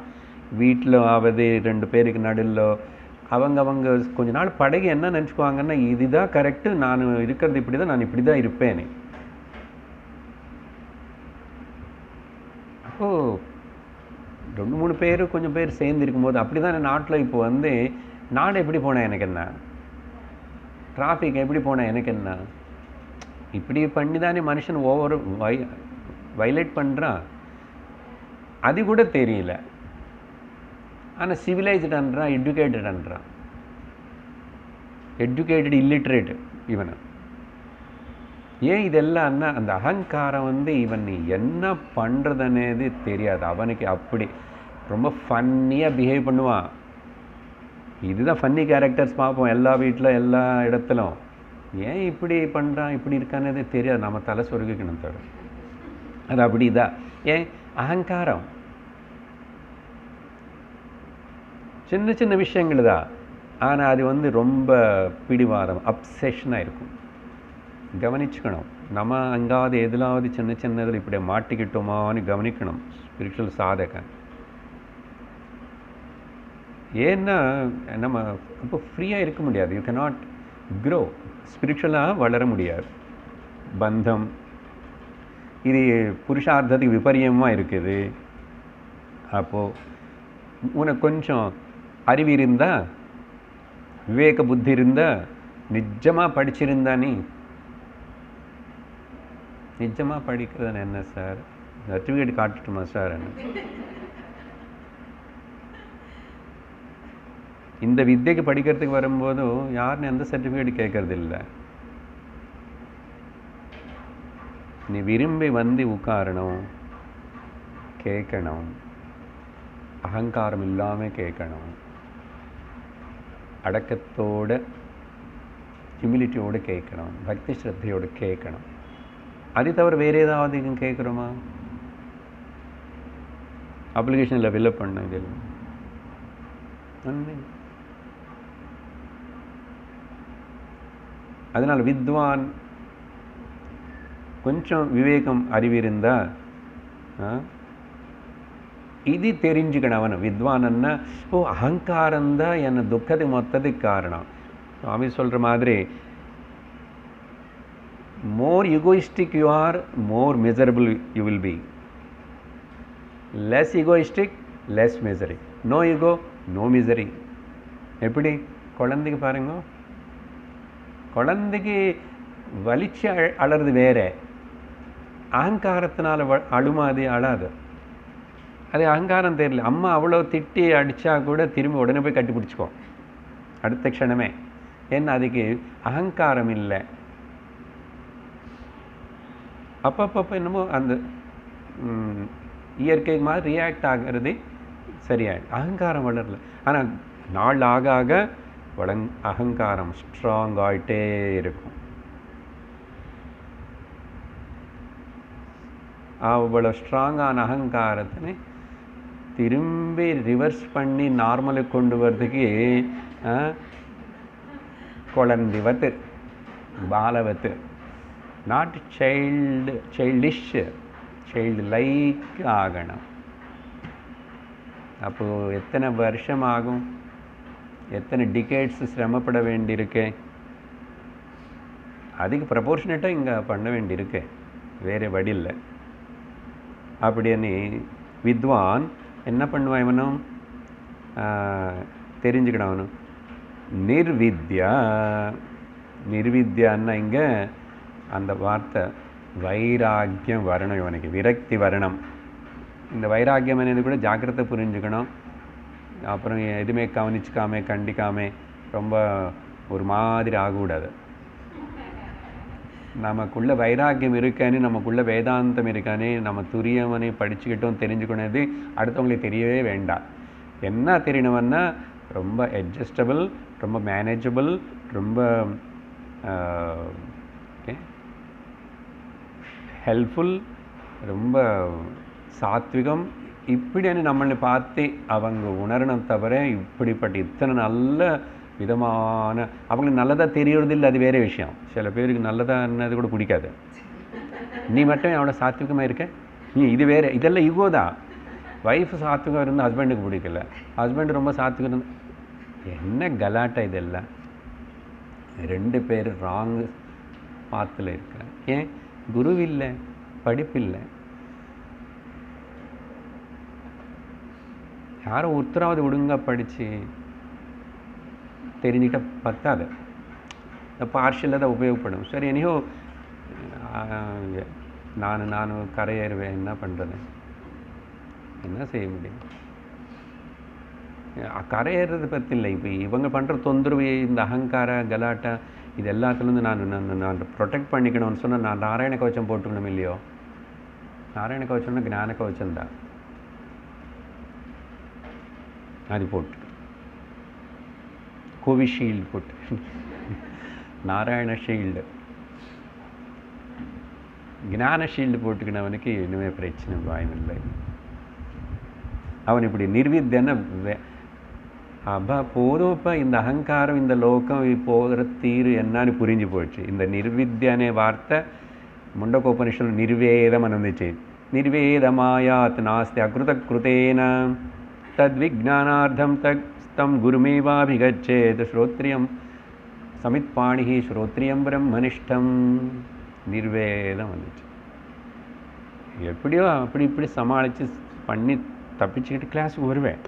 வீட்டில் ஆவது 2 பேருக்கு நடுவில் அவங்க கொஞ்ச நாள் பழகி என்ன நினச்சிக்குவாங்கன்னா, இதுதான் கரெக்டு, நான் இருக்கிறது இப்படி தான், நான் இப்படி தான் இருப்பேன்னு. அப்போது 2-3 பேர் கொஞ்சம் பேர் சேர்ந்து இருக்கும்போது அப்படி தான் நாட்டில் இப்போ வந்து, நாடு எப்படி போனேன் எனக்கு என்ன, டிராஃபிக் எப்படி போனேன் எனக்கு என்ன, இப்படி பண்ணி தானே மனுஷன் ஓவர் வைலேட் பண்ணுறான். அது கூட தெரியல. ஆனால் சிவிலைஸ்டுன்றான், எஜுகேட்டட் இல்லிட்ரேட் இவனை. ஏன் இதெல்லாம்னா அந்த அகங்காரம் வந்து இவன் என்ன பண்ணுறதுனேது தெரியாது அவனுக்கு. அப்படி ரொம்ப ஃபன்னியாக பிஹேவ் பண்ணுவான். இதுதான் ஃபன்னி கேரக்டர்ஸ் பார்ப்போம் எல்லா வீட்டில் எல்லா இடத்துலும். ஏன் இப்படி பண்ணுறான் இப்படி இருக்கானதே தெரியாது, நம்ம தலை சொருகிக்கணும் தவிர. அது அப்படிதான். ஏன்? அகங்காரம். சின்ன சின்ன விஷயங்கள் தான், ஆனால் அது வந்து ரொம்ப பிடிவாதம், அப்செஷனாக இருக்கும். கவனிச்சுக்கணும். நம்ம அங்காவது எதிலாவது சின்ன சின்னதில் இப்படி மாட்டிக்கிட்டோமான்னு கவனிக்கணும் ஸ்பிரிச்சுவல் சாதகன். ஏன்னா நம்ம இப்போ ஃப்ரீயாக இருக்க முடியாது. யூ கேனாட் க்ரோ, ஸ்பிரிச்சுவலாக வளர முடியாது. பந்தம் இது புருஷார்த்தத்துக்கு விபரியமாக இருக்குது. அப்போது உனக்கு கொஞ்சம் அறிவு இருந்தால், விவேக புத்தி இருந்தால், நிஜமாக படிச்சிருந்தா நீ நிஜமாக படிக்கிறது என்ன சார், சர்டிஃபிகேட் காட்டுட்டுமா சார் என்ன? இந்த வித்தைக்கு படிக்கிறதுக்கு வரும்போதும் யாருன்னு எந்த சர்டிஃபிகேட் கேட்கறது இல்லை. நீ விரும்பி வந்து உட்காரணும், கேட்கணும், அகங்காரம் இல்லாமல் கேட்கணும், அடக்கத்தோட ஹியூமிலிட்டியோடு கேட்கணும், பக்தி ஸ்ரத்தையோடு கேட்கணும். அது தவிர வேறு ஏதாவது கேட்குறோமா? அப்ளிகேஷனில் ஃபில்அப் பண்ண இதில் அதனால் வித்வான் கொஞ்சம் விவேகம் அறிவு இருந்தால் இது தெரிஞ்சுக்கணும். அவன் வித்வானன்னா ஓ அகங்காரந்தான் என்னை துக்கத்துக்கு மொத்தத்துக்கு காரணம். சுவாமி சொல்கிற மாதிரி more egoistic you are, more miserable you will be. Less egoistic, less misery. No ego, no misery. எப்படி? குழந்தைக்கு பாருங்க, குழந்தைக்கு வலிச்சு அழறது வேற, அகங்காரத்தினால அழுமாதி அழாது. அது அகங்காரம் தெரியல. அம்மா அவ்வளோ திட்டி அடித்தா கூட திரும்பி உடனே போய் கட்டி பிடிச்சிக்கோ அடுத்த க்ஷணமே. ஏன்னா அதுக்கு அகங்காரம் இல்லை. அப்பப்போ என்னமோ அந்த இயற்கை மாதிரி ரியாக்ட் ஆகிறது சரியாயிடும். அகங்காரம் வளரல. ஆனால் நாள் ஆக ஆக அகங்காரம் ஸ்ட்ராங் ஆகிட்டே இருக்கும். அவ்வளோ ஸ்ட்ராங்கான அகங்காரத்தினை திரும்பி ரிவர்ஸ் பண்ணி நார்மலுக்கு கொண்டு வர்றதுக்கு குழந்தைவத்து, பாலவத்து, நாட் சைல்டிஷ், சைல்டு லைக் ஆகணும். அப்போது எத்தனை வருஷம் ஆகும், எத்தனை டிகேட்ஸ் சிரமப்பட வேண்டியிருக்கு. அதுக்கு ப்ரப்போர்ஷனேட்டாக இங்கே பண்ண வேண்டியிருக்கு, வேறு வழி இல்லை. அப்படின்னு வித்வான் என்ன பண்ணுவான்? இவனும் தெரிஞ்சுக்கணும். அவனும் நிர்வித்யா. நிர்வித்யான்னா இங்கே அந்த வார்த்தை வைராக்கியம் வரணும் இவனுக்கு, விரக்தி வரணும். இந்த வைராக்கியம் అనేది கூட ஜாக்கிரதை புரிஞ்சுக்கணும். அப்புறம் எதுவுமே கவனிச்சுக்காமே கண்டிக்காமே ரொம்ப ஒரு மாதிரி ஆகக்கூடாது. நமக்குள்ள வைராக்கியம் இருக்கானே, நமக்குள்ள வேதாந்தம் இருக்கானே, நம்ம துரியவனை படிச்சுக்கிட்டோம் தெரிஞ்சுக்கணுது அடுத்தவங்களுக்கு தெரியவே வேண்டாம். என்ன தெரியணும்னா ரொம்ப அட்ஜஸ்டபிள், ரொம்ப மேனேஜபிள், ரொம்ப ஹெல்ப்ஃபுல், ரொம்ப சாத்விகம், இப்படின்னு நம்மளை பார்த்து அவங்க உணரணும். தவிர இப்படிப்பட்ட இத்தனை நல்ல விதமான அவங்களுக்கு நல்லதாக தெரியறது இல்லை, அது வேறு விஷயம். சில பேருக்கு நல்லதானது கூட பிடிக்காது. நீ மட்டும் எவ்வளோ சாத்விகமாக இருக்க, இது வேறு, இதெல்லாம் ஈகோ தான். ஒய்ஃப் சாத்விகம் இருந்தால் ஹஸ்பண்டுக்கு பிடிக்கல, ஹஸ்பண்ட் ரொம்ப சாத்விகம் இருந்தால் என்ன கலாட்டா இதெல்லாம். 2 பேர் ராங் பாத்தில் இருக்க. ஏன்? குருவில்லை, படிப்பில்லை. யாரும் ஒருத்தராவது ஒழுங்காக படித்து தெரிஞ்சுக்கிட்ட பத்தாது, பார்ஷியலாக தான் உபயோகப்படும். சரி, எனியோ நான் கரையேறுவேன், என்ன பண்ணுறது, என்ன செய்ய முடியும்? கரையேறது பற்றி இல்லை. இப்போ இவங்க பண்ணுற தொந்தரவு, இந்த அகங்கார கலாட்டா, இது எல்லாத்துலேருந்து நான் ப்ரொடெக்ட் பண்ணிக்கணும்னு சொன்னால் நான் நாராயண கவச்சம் போட்டுக்கணும் இல்லையோ? நாராயண கவச்சம்னா ஞான கவச்சம் தான், அது போட்டு கோவிஷீல்டு போட்டு நாராயண ஷீல்டு, ஞான ஷீல்டு போட்டுக்கினவனுக்கு இனிமே பிரச்சனை பயமில்லை. அவன் இப்படி நிர்வித்தியன அப்பா போதும்ப்பா, இந்த அகங்காரம் இந்த லோகம் போகிற தீரு என்னன்னு புரிஞ்சு போச்சு. இந்த நிர்வித்யனே வார்த்தை முண்டகோபனிஷத்தில் நிர்வேதம் வந்துச்சு. நிர்வேதமாயாத் நாஸ்தி அக்ருத கிருதேன தத்விஜானார்த்தம் தம் குருமேவாபிகச்சேத் ஸ்ரோத்ரியம் சமித்பாணிஹி ஸ்ரோத்ரியம் பிரம்மனிஷ்டம். நிர்வேதம் வந்துச்சு. எப்படியோ அப்படி இப்படி சமாளித்து பண்ணி தப்பிச்சுக்கிட்டு கிளாஸுக்கு வருவேன்.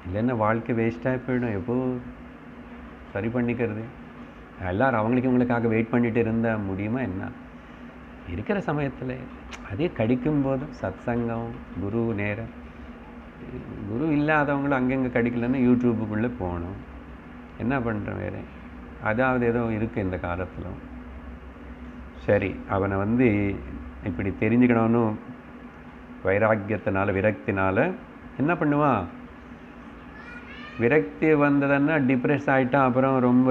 இல்லைன்னா வாழ்க்கை வேஸ்ட்டாக போயிடும். எப்போ சரி பண்ணிக்கிறது? எல்லோரும் அவங்களுக்கு இவங்களுக்காக வெயிட் பண்ணிட்டு இருந்தால் முடியுமா என்ன? இருக்கிற சமயத்தில் அதே கிடைக்கும் போதும் சத்சங்கம், குரு நேரம், குரு இல்லாதவங்களும் அங்கங்கே கிடைக்கலன்னா யூடியூபுக்குள்ளே போகணும். என்ன பண்ணுறேன் வேறு? அதாவது ஏதோ இருக்குது இந்த காலத்தில். சரி, அவனை இப்படி தெரிஞ்சுக்கணும்னு வைராக்கியத்தினால விரக்தினால என்ன பண்ணுவான்? விரக்தி வந்ததுன்னா டிப்ரெஸ் ஆகிட்டான். அப்புறம் ரொம்ப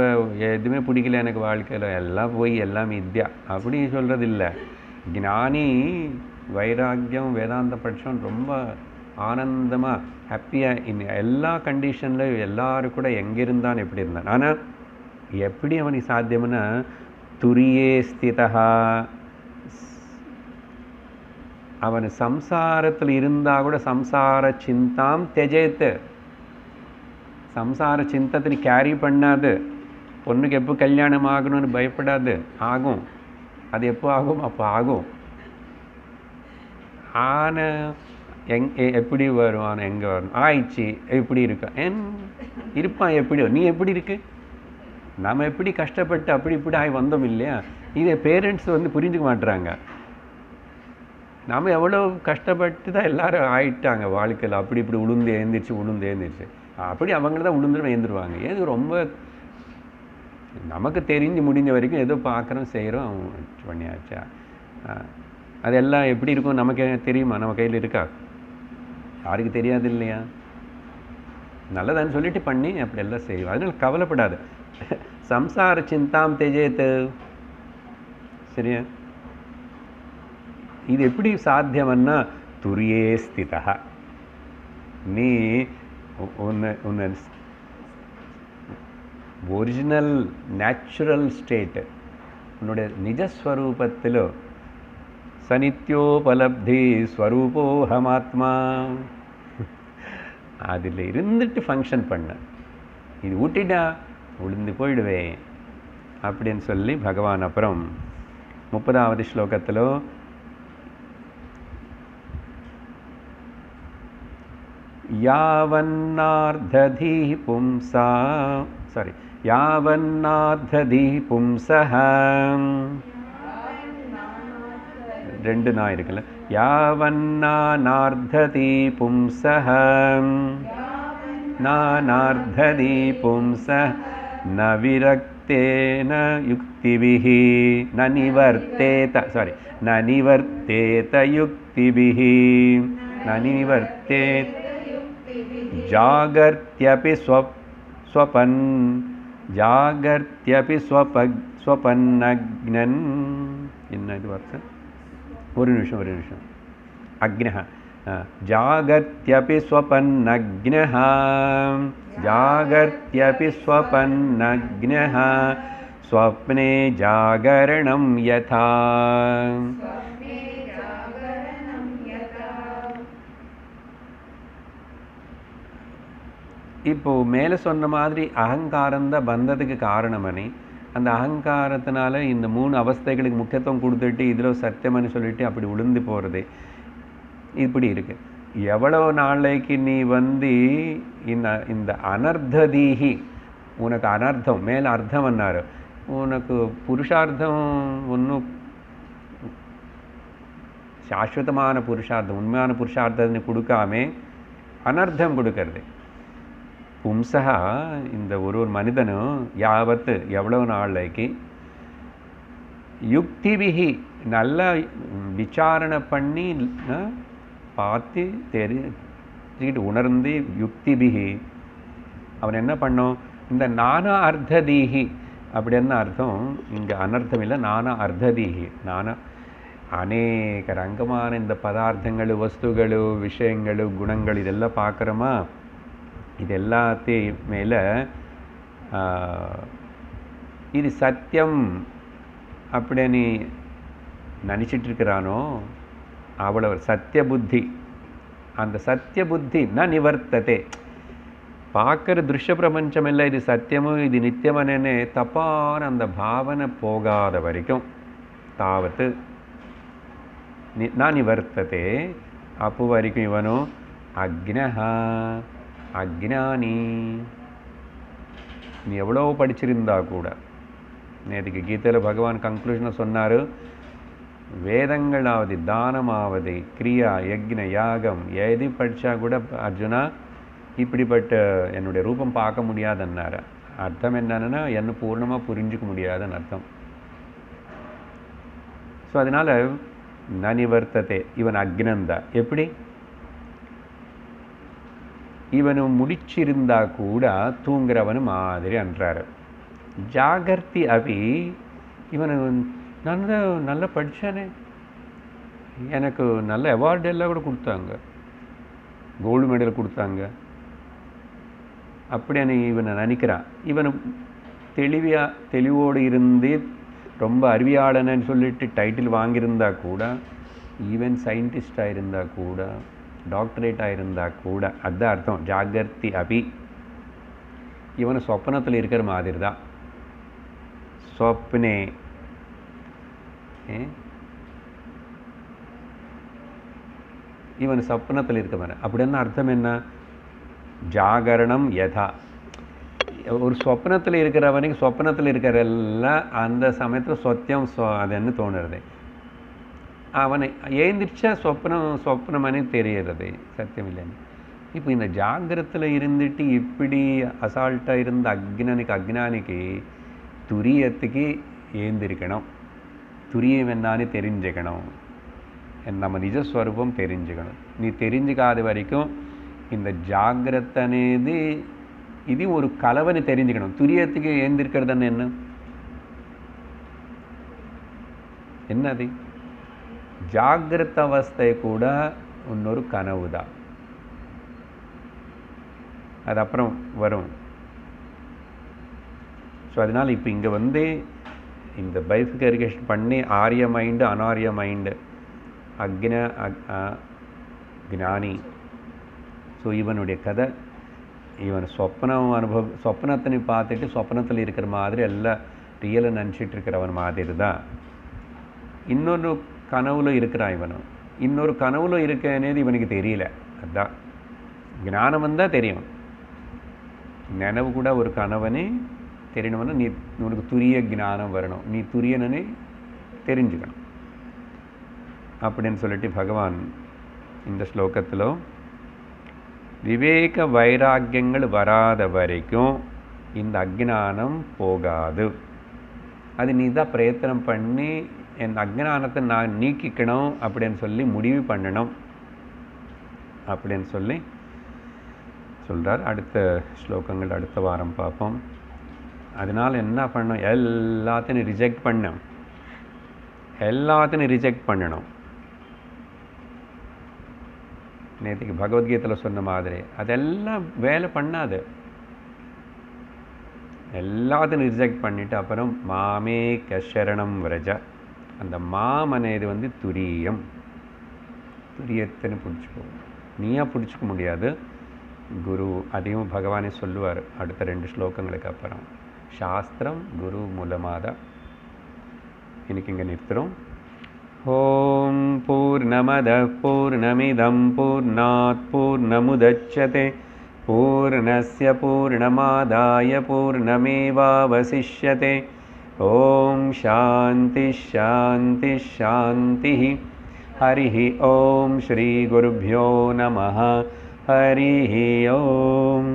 எதுவுமே பிடிக்கல எனக்கு வாழ்க்கையில், எல்லாம் போய் எல்லாம் வித்யா அப்படி சொல்கிறது இல்லை. ஞானி வைராக்கியம் வேதாந்த பட்சம் ரொம்ப ஆனந்தமாக ஹாப்பியாக எல்லா கண்டிஷன்லையும் எல்லோரும் கூட எங்கே இருந்தான் எப்படி இருந்தான். ஆனால் எப்படி அவனுக்கு சாத்தியம்னா துரியே ஸ்திதா, அவன் சம்சாரத்தில் இருந்தால் கூட சம்சார சிந்தாம் தெஜேத்து, சம்சார சிந்தத்தை கேரி பண்ணாது. பொண்ணுக்கு எப்போ கல்யாணம் ஆகணும்னு பயப்படாது. ஆகும், அது எப்போ ஆகும் அப்போ ஆகும். ஆனால் எப்படி வரும்? ஆனால் எங்கே வரும்? ஆயிடுச்சு, எப்படி இருக்க இருப்பான். எப்படியோ நீ எப்படி இருக்கு? நம்ம எப்படி கஷ்டப்பட்டு அப்படி இப்படி ஆகி வந்தோம் இல்லையா? இதை பேரண்ட்ஸ் புரிஞ்சுக்க மாட்டுறாங்க. நாம் எவ்வளோ கஷ்டப்பட்டு தான் எல்லோரும் ஆயிட்டாங்க வாழ்க்கையில். அப்படி இப்படி உளுந்து எழுந்திரிச்சு அப்படி அவங்கள தான் உளுந்துடும் எழுந்துருவாங்க. ஏது ரொம்ப நமக்கு தெரிஞ்சு முடிஞ்ச வரைக்கும் ஏதோ பார்க்குறோம் செய்கிறோம் பண்ணியாச்சா. அதெல்லாம் எப்படி இருக்கும் நமக்கு தெரியுமா? நம்ம கையில் இருக்கா? யாருக்கு தெரியாது இல்லையா? நல்லதான்னு சொல்லிட்டு பண்ணி அப்படி எல்லாம் செய்வோம். அதனால கவலைப்படாது. சம்சார சிந்தாம் தெஜேத்து. சரியா? இது எப்படி சாத்தியம்னா துரியே ஸ்திதா. நீ உன்னை ஒரிஜினல் நேச்சுரல் ஸ்டேட்டு உன்னுடைய நிஜஸ்வரூபத்தில் சனித்யோபலப்தி ஸ்வரூபோஹமாத்மா அதில் இருந்துட்டு ஃபங்க்ஷன் பண்ண. இது ஊட்டிட்டா உளுந்து போயிடுவேன் அப்படின்னு சொல்லி பகவான் அப்புறம் 30வது ஸ்லோகத்தில் யாவன்னார்ததி பும்சா யாவன்னார்ததி பும்சஹ, ரெண்டு நான் இருக்குல்ல, யாவன்னார்ததி பும்சஹ நானார்ததி பும்சஹ ந விரக்தேன யுக்திபிஹி ந நிவர்த்தேத யுக்திபிஹி ந நிவர்த்தேத் ஜாகர்த்யபி ஸ்வபன்னக்னன். என்ன இது வார்த்தை? ஒரு நிமிஷம். அக்னஹ ஜாகர்த்யபி ஸ்வபன்னக்னஹ ஸ்வப்னே ஜாகரணம் யதா. இப்போது மேலே சொன்ன மாதிரி அகங்காரம்தான் பந்தத்துக்கு காரணமனி. அந்த அகங்காரத்தினால இந்த 3 அவஸ்தைகளுக்கு முக்கியத்துவம் கொடுத்துட்டு இதில் சத்தியம்னு சொல்லிட்டு அப்படி உளுந்து போகிறது இப்படி இருக்குது. எவ்வளோ நாளைக்கு நீ இந்த அனர்த்ததீஹி, உனக்கு அனர்த்தம் மேலே அர்த்தம் என்னாரு, உனக்கு புருஷார்த்தம் ஒன்றும் சாஸ்வதமான புருஷார்த்தம் உண்மையான புருஷார்த்தத்தை கொடுக்காம அனர்த்தம் கொடுக்கறது. பும்சா இந்த ஒரு மனிதனும் யாவத்து எவ்வளோ நாளைக்கு யுக்திபிஹி நல்லா விசாரணை பண்ணி பார்த்து உணர்ந்து யுக்திபிகி அவன் என்ன பண்ணோம், இந்த நானா அர்த்ததீகி அப்படின்னு அர்த்தம் இங்கே அனர்த்தம் இல்லை, நானா அர்த்ததீகி. நானா அநேக ரங்கமான இந்த பதார்த்தங்கள், வஸ்துகள், விஷயங்கள், குணங்கள் இதெல்லாம் பார்க்குறோமா, இது எல்லாத்தையும் மேலே இது சத்தியம் அப்படின்னு நினச்சிட்ருக்கிறானோ அவ்வளவு சத்திய புத்தி. அந்த சத்திய புத்தி ந நிவர்த்ததே. பார்க்குற திருஷ்ய பிரபஞ்சம் இல்லை இது சத்தியமும் இது நித்தியமனே தப்பான அந்த பாவனை போகாத வரைக்கும் தாவத்து ந நிவர்த்ததே. அப்போ வரைக்கும் இவனும் அக்னஹா அக்ஞானி. நீ எவ்வளோ படிச்சிருந்தா கூட, நேற்றுக்கு கீதையில் பகவான் கன்க்ளூஷனை சொன்னார், வேதங்களாவது தானமாவது கிரியா யக்ஞ யாகம் எது படித்தா கூட அர்ஜுனா இப்படிப்பட்ட என்னுடைய ரூபம் பார்க்க முடியாதுன்னாரு. அர்த்தம் என்னன்னா என்ன பூர்ணமாக புரிஞ்சிக்க முடியாதுன்னு அர்த்தம். ஸோ அதனால் ந நிவர்த்ததே. இவன் அக்னந்தா. எப்படி இவனு முடிச்சிருந்தா கூட தூங்குறவனு மாதிரி அன்றாரு. ஜாகர்த்தி அபி இவனு நல்லா படித்தானே, எனக்கு நல்ல அவார்டு எல்லாம் கூட கொடுத்தாங்க, கோல்டு மெடல் கொடுத்தாங்க அப்படின்னு இவனை நினைக்கிறான். இவனு தெளிவோடு இருந்து ரொம்ப அறிவியாளன்னு சொல்லிட்டு டைட்டில் வாங்கியிருந்தா கூட, ஈவன் சயின்டிஸ்டாக இருந்தால் கூட, டாக்டரேட்டாக இருந்தால் கூட, அதுதான் அர்த்தம் ஜாகர்த்தி அபி. இவனு சொப்பனத்தில் இருக்கிற மாதிரி தான். சொப்னே இவன் சொப்பனத்தில் இருக்க மாதிரி. அப்படின்னு அர்த்தம் என்ன, ஜாகரணம் யதா. ஒரு சொப்னத்தில் இருக்கிறவனுக்கு சொப்னத்தில் இருக்கிறெல்லாம் அந்த சமயத்தில் சொத்தியம் அதுன்னு தோணுறது. அவனை ஏந்திரிச்சா சொப்னமனே தெரிகிறது, சத்தியம் இல்லைன்னு. இப்போ இந்த ஜாகிரத்தில் இருந்துட்டு இப்படி அசால்ட்டாக இருந்த அக்ஞானிக்கு துரியத்துக்கு ஏந்திரிக்கணும். துரியம் என்னான்னு தெரிஞ்சுக்கணும், நம்ம நிஜஸ்வரூபம் தெரிஞ்சுக்கணும். நீ தெரிஞ்சுக்காத வரைக்கும் இந்த ஜாகிரத்தனேது இது ஒரு கலவனை தெரிஞ்சுக்கணும். துரியத்துக்கு ஏந்திருக்கிறதுன்னு என்னது, ஜாகிரத அவஸ்தை கூட இன்னொரு கனவு தான். அது அப்புறம் வரும். ஸோ அதனால் இப்போ இங்கே இந்த பைஃபிகேஷன் பண்ணி ஆரிய மைண்டு அனாரிய மைண்டு, ஞானி. ஸோ இவனுடைய கதை, இவன் சொப்னத்தினை பார்த்துட்டு சொப்னத்தில் இருக்கிற மாதிரி எல்லாம் ரியலை நினச்சிட்டு இருக்கிறவன் மாதிரி தான். இன்னொரு கனவுல இருக்கிறான் இவனும். இன்னொரு கனவுல இருக்கனேது இவனுக்கு தெரியல. அதுதான் ஞானம் வந்தால் தெரியும். நினைவு கூட ஒரு கனவனே தெரியணும்னா நீ உனக்கு துரிய ஞானம் வரணும், நீ துரியனே தெரிஞ்சுக்கணும் அப்படின்னு சொல்லிட்டு பகவான் இந்த ஸ்லோகத்தில் விவேக வைராக்கியங்கள் வராத வரைக்கும் இந்த அஜ்ஞானம் போகாது. அது நீ தான் பிரயத்தனம் பண்ணி என் அஜ்ஞானத்தை நான் நீக்கிக்கணும் அப்படின்னு சொல்லி முடிவு பண்ணணும் அப்படின்னு சொல்லி சொல்கிறார். அடுத்த ஸ்லோகங்கள் அடுத்த வாரம் பார்ப்போம். அதனால் என்ன பண்ணணும், எல்லாத்தையும் ரிஜெக்ட் பண்ணணும். நேற்றுக்கு பகவத்கீதையில் சொன்ன மாதிரி அதெல்லாம் வேலை பண்ணாது. எல்லாத்தையும் ரிஜெக்ட் பண்ணிவிட்டு அப்புறம் மாமே கஷரணம் விரஜ. அந்த மாம் అనేది துரியத்தைன்னு பிடிச்சிக்கோ. நீயா பிடிச்சிக்க முடியாது, குரு. அதையும் பகவானே சொல்லுவார் அடுத்த 2 ஸ்லோகங்களுக்கு அப்புறம். சாஸ்திரம் குரு மூலமாக தான். இன்னைக்கு இங்கே நிறுத்துகிறோம். ஓம் பூர்ணமத பூர்ணமிதம் பூர்ணாத் பூர்ணமுதச்யதே பூர்ணஸ்ய பூர்ணமாதாய பூர்ணமேவாவசிஷ்யதே. ஓம் சாந்தி சாந்தி சாந்தி. ஹரி ஓம் ஸ்ரீ குருभ्यो நமः. ஹரி ஓம்.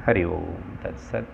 ஹரி ஓம் தத்சத்.